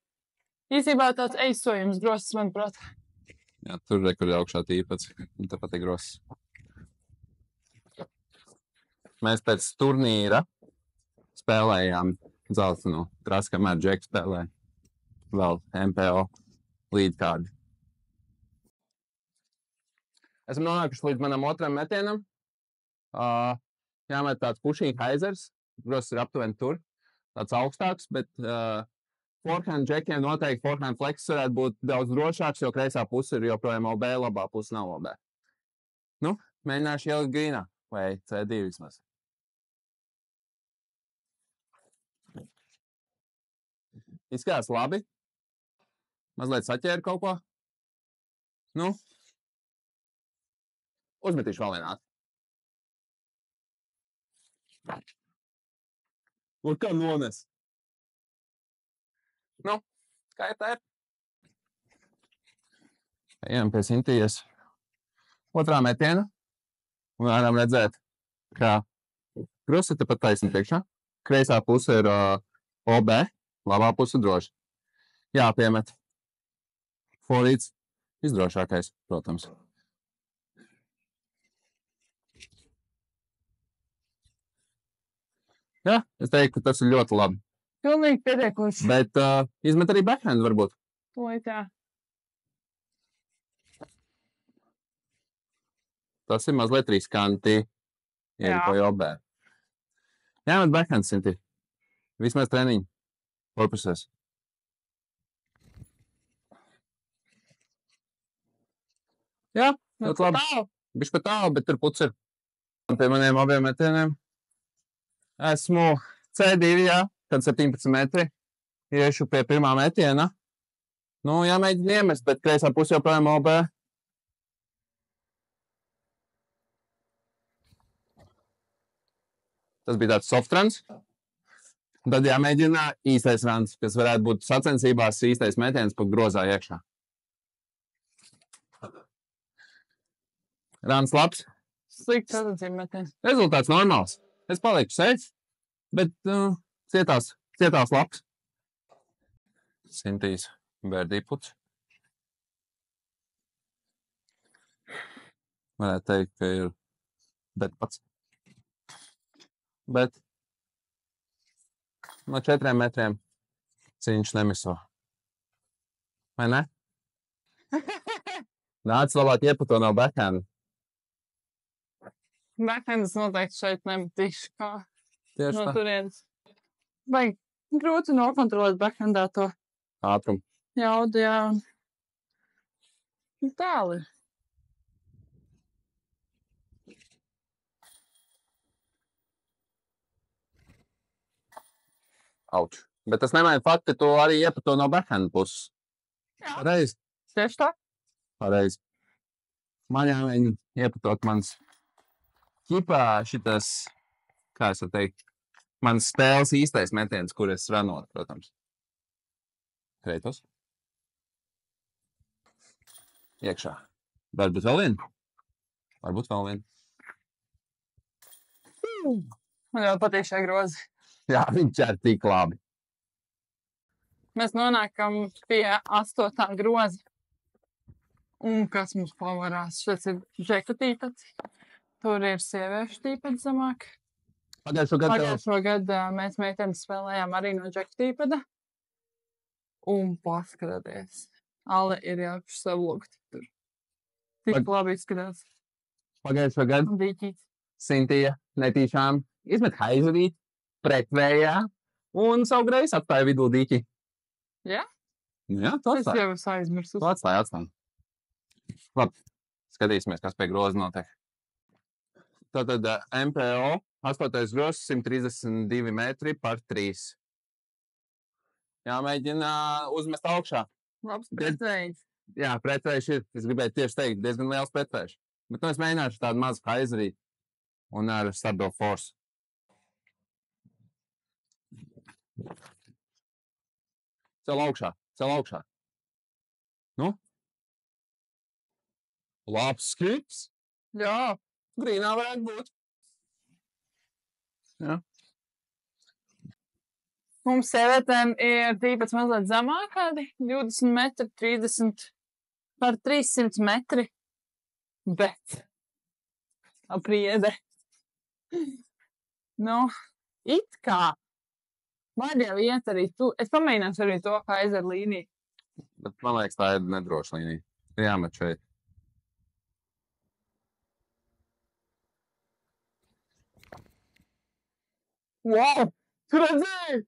Īsībā tāds eisojums gross, manuprāt. jā, tur re, kur ir augšā tīpats. Un tāpat ir gross. Mēs pēc turnīra spēlējām zeltainu trasi, kamēr Džeks spēlēja vēl MPO līdkārdi. Esam nonākuši līdz manam otram metienam. Jāmet tāds pushing haizers. Gross ir aptuveni tur. Tāds augstāks, bet forehand džekiem noteikti forehand flex varētu būt daudz drošāks, jo kreisā puse ir joprojām OB, labā puse nav OB. Nu, mēģināšu ielikt grīnā vai C2 vismaz. Izskatās labi. Mazliet saķēru kaut ko. Nu, uzmetīšu vēl vienā. Un kā nones? Nu, kā ir tā ir? Ejam pie Sintijas otrā metiena. Un varam redzēt, ka grosa tepat taisni priekšā. Kreisā puse ir OB, labā puse droši. Jāpiemet. Forīts visdrošākais, protams. Jā, es teiktu, ka tas ir ļoti labi. Pilnīgi pietiekoši. Bet izmet arī backhand varbūt. Tūlīt jā. Tas ir mazliet riskanti. Ieripoja OB. Jāmet backhand, Sinti. Vismaz treniņu. Korpusēs. Jā, ļoti labi. Tālu. Bišķi pat tālu, bet tur puts ir. Pie maniem abiem metieniem. Esmu C2, jā, tad 17 metri. Iešu pie pirmā metiena. Nu, jāmēģina iemest, bet kreisā puse joprojām OB. Tas bija tāds soft runs. Tad jāmēģina īstais runs, kas varētu būt sacensībās īstais metiens pa grozā iekšā. Runs labs. Slikts sacensību metiens. Rezultāts normāls. Es palieku sēdz, bet cietās labs. Sintīs birdie puts. Varētu teikt, ka ir pats. Bet no 4 metriem cīņš nemiso. Vai ne? Nāc labāk iepato no backhand. Backhandas noteikti šeit nemetīšu kā Tieši no tā. turienes. Vai grūti nokontrolēt backhandā to Ātrumu. jaudu, jā. Un tālu ir. Auč. Bet tas nemaina faktu, ka tu arī iepato no backhand puses. Jā. Pareizi. Tieši tā. Pareizi. Man jāmēģina iepatot mans ķipā šitas, kā es varu teikt, mans spēles īstais metiens, kur es ranot, protams. Kreitos. Iekšā. Varbūt vēl vienu? Varbūt vēl vienu. Man jau patīk šai grozi. Jā, viņš ir tik labi. Mēs nonākam pie 8. groza. Un kas mums pavarās? Šeit ir džeka tīpats. Tur ir sieviešu tīpats zemāk. Pagājušo gadu tev Pagājušo gadu mēs meitenes spēlējām arī no džeka tīpada. Un paskatieties. Ale ir jāpši savu lukti tur. Tik labi izskatās. pagājušo gadu Un dīķīts. Sintija netīšām izmet haizurīt pretvējā un savu greisu atstāja vidū dīķi. Jā? Jā, tu Es atstāji. jau esmu aizmirsus. Tu atstāji. Labi, skatīsimies, kas pie groza notiek. Tātad MPO 8. grozs 132 metri par 3. Jāmēģina uzmest augšā. Labs pretvējs. Jā, pretvējš ir, es gribēju tieši teikt, diezgan liels pretvējš. Bet nu es mēģināšu tādu mazu haizurīt un ar stabilu force. Cel augšā. Nu? Labs skrips. Jā. Grīnā varētu būt. Jā. Mums sievietēm ir tīpats mazliet zemāk kādi 20 metri, 30 par 300 metri. Bet apriede. Nu, it kā. Var jau iet arī tu. Es pamēģināšu arī to kā aizer līniju. Bet man liekas, tā ir nedroša līnija. Jāmet šeit. Wow! Tu redzēji?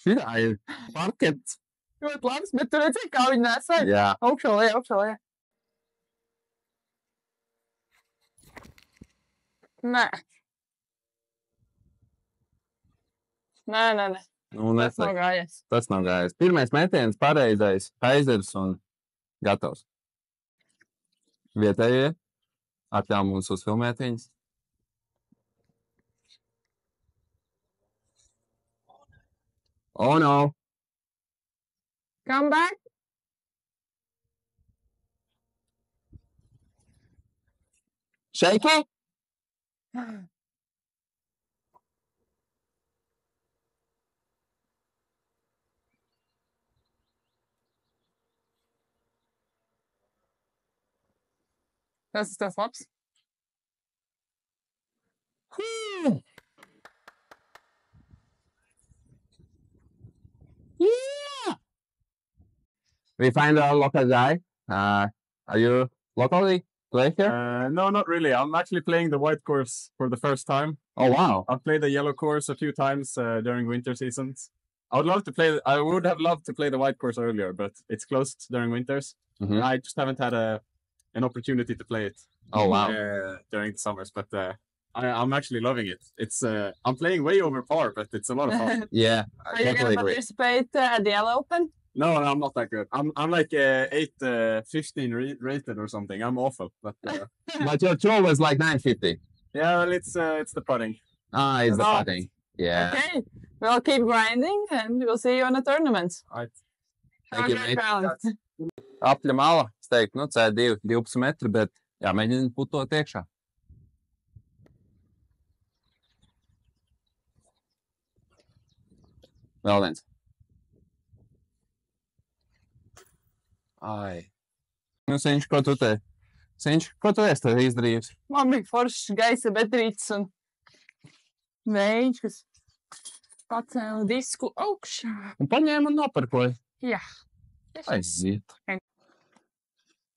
Šitā ir parkets. Ļoti labs, bet tu redzēji, kā viņi nesai? Jā. Augšā lejā. Nē. Nē. Nu, Tas nav nesaka. gājies. Tas nav gājis. Pirmais metiens, pareizais, haizers un gatavs. Vietējie atļauj mums uzfilmēt viņus. Oh, no! Come back. Shaky? Tas ir tas labs. Yeah! We find a local guy. Are you locally play here? No, not really. I'm actually playing the white course for the first time. Oh, wow. I've played the yellow course a few times during winter seasons. I would have loved to play the white course earlier, but it's closed during winters. Mhm. I just haven't had an opportunity to play it Oh, wow. during the summers. But I'm actually loving it. It's I'm playing way over par, but it's a lot of fun. Yeah, I Are you totally gonna agree. participate at the Yellow Open? No, I'm not that good. I'm like 815 rated or something. I'm awful. But But your tour was like 950. yeah, well, it's the putting. Ah, it's the Oh. putting. Yeah. Okay. We'll keep grinding and we'll see you on the tournament. Right. Thank you, Have a mate. great round. Apļa mala, es teiktu, nu, C2, 12 metri, bet jāmēģina putot iekšā. Vēl viens. Ai. Nu, Siņš, ko tu te? Siņš, ko tu esi te izdarījis? Man bija foršs gaisa betrītis un vējš, kas pacēla disku augšā. Un paņēma un noparkoja. Jā. Aiziet.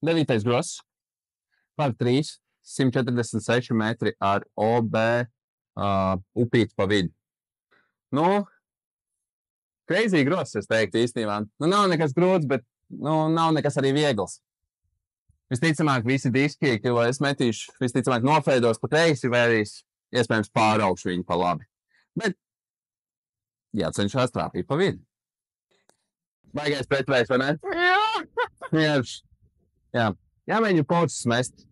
9. gross. Par 3. 146 metri ar OB upīti pa vidu. Nu, crazy gross, es teiktu īstenībā. Nu, nav nekas grūts, bet nav nekas arī viegls. Visticamāk, visi diski, ko es metīšu, visticamāk nofeidos pa kreisi vai arī iespējams pāraugšu viņu pa labi. Bet jācenšās trāpīt pa vidu. Baigais pretvējs, vai ne? Jā. Jā. Jāmēģina pocis mest.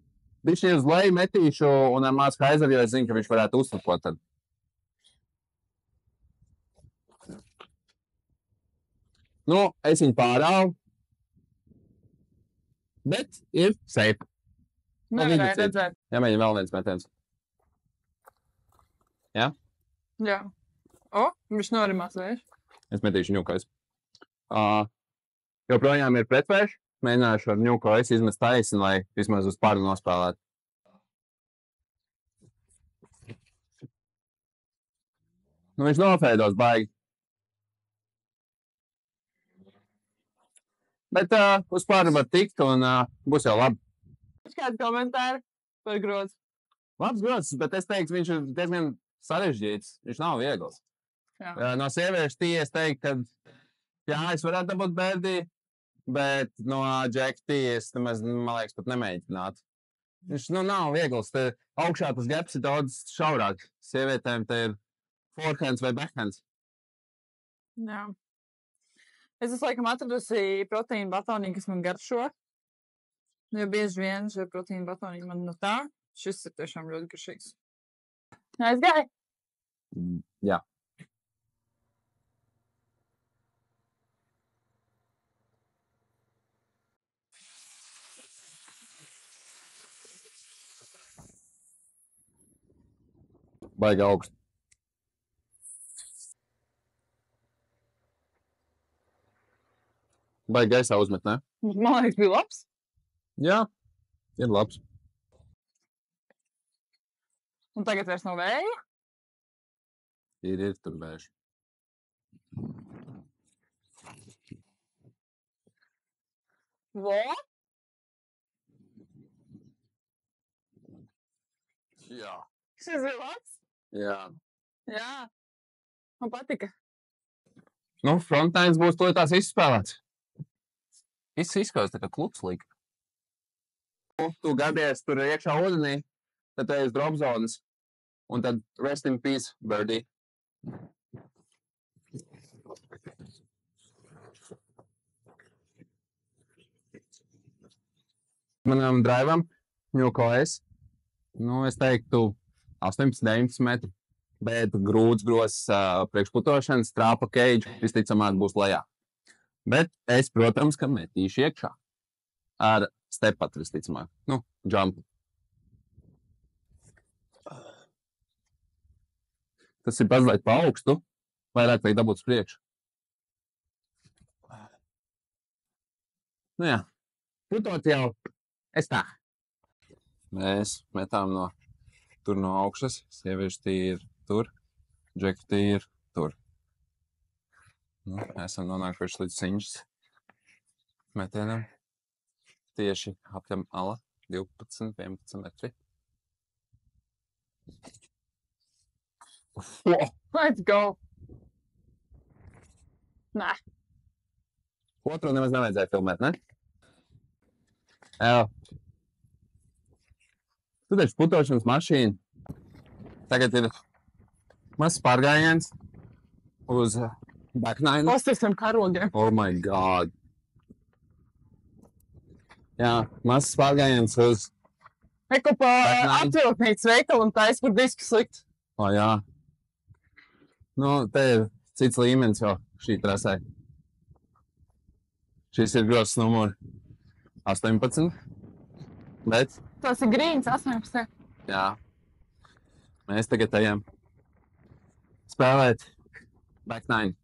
Viņš uz leju metīšu un ar mācu Kaizaru, jo es zinu, ka viņš varētu uzsakot tad. Nu, es viņu pārāvu. Bet ir safe. Nevarēja redzēt. Jāmēģina vēl viens metiens. Jā? Jā. O, viņš norimās vējš. Es metīšu ņūkais. Joprojām ir pretvērš. Mēģināšu ar ņūkais izmest taisni, lai vismaz uz paru nospēlētu. Nu, viņš nofēdos baigi. Bet uz paru var tikt un būs jau labi. Kādi komentāri par grozu? Labs grods, bet es teiktu, viņš ir diezgan sarežģīts. Viņš nav viegls. Jā. No sieviešu ties teikt, ka jā, es varētu dabūt bērdī, bet no Jack ties, man liekas, pat nemēģināt. Viņš nav viegls. Te augšā tas gaps ir daudz šaurāk. Sievietēm te ir forehands vai backhands. Jā. Es laikam atradusi proteīnu batoniņu, kas man garšo. Jo bieži vien šie proteīnu batoniņi man no tā. Šis ir tiešām ļoti garšīgs. Aizgāja? Jā. Baigi augstu. Baigi gaisā uzmet, ne? Man liekas, bija labs. Jā, ir labs. Un tagad vairs nav vēja. Ir tur vējš. Vo? Jā. Šis bija labs. Jā. Jā. Man patika. Nu, frontains būs to tās izspēlēts. Izskatās tā kā klubs līga. Tu gadies tur iekšā ūdenī, tad ej uz drop zonas. Un tad rest in peace, birdie. Manam drivam, ņūkojas, es teiktu 18-19 metri, bet grūts grozs priekšputošanas, trāpa keidžu, visticamāk būs lejā. Bet es, protams, ka metīšu iekšā ar stepat, visticamāk, jumpu. Tas ir mazliet pa augstu, vairāk vajag dabūt uz priekšu. Nu jā, putot jau es tā. Mēs metām no augšas, sieviešu tīri tur, džeku tīri tur. Esam nonākuši līdz Siņšas metienam. Tieši apjam ala 12-11 metri. Let's go. Nē. Otru nemaz nevajadzēja filmēt, ne? Jā. Tu taču putošanas mašīna. Tagad ir mazs pārgājiens uz backnine. Pastīsim karogiem. Oh my God. Jā, mazs pārgājiens uz... Ekopā apdzīvotnīcas veikalu un taisa, kur disku slikt. O, jā. Te ir cits līmenis jau šī trasē. Šis ir grozs numur 18. Bet... Tas ir grīns 18. Jā. Mēs tagad ejam spēlēt backnine.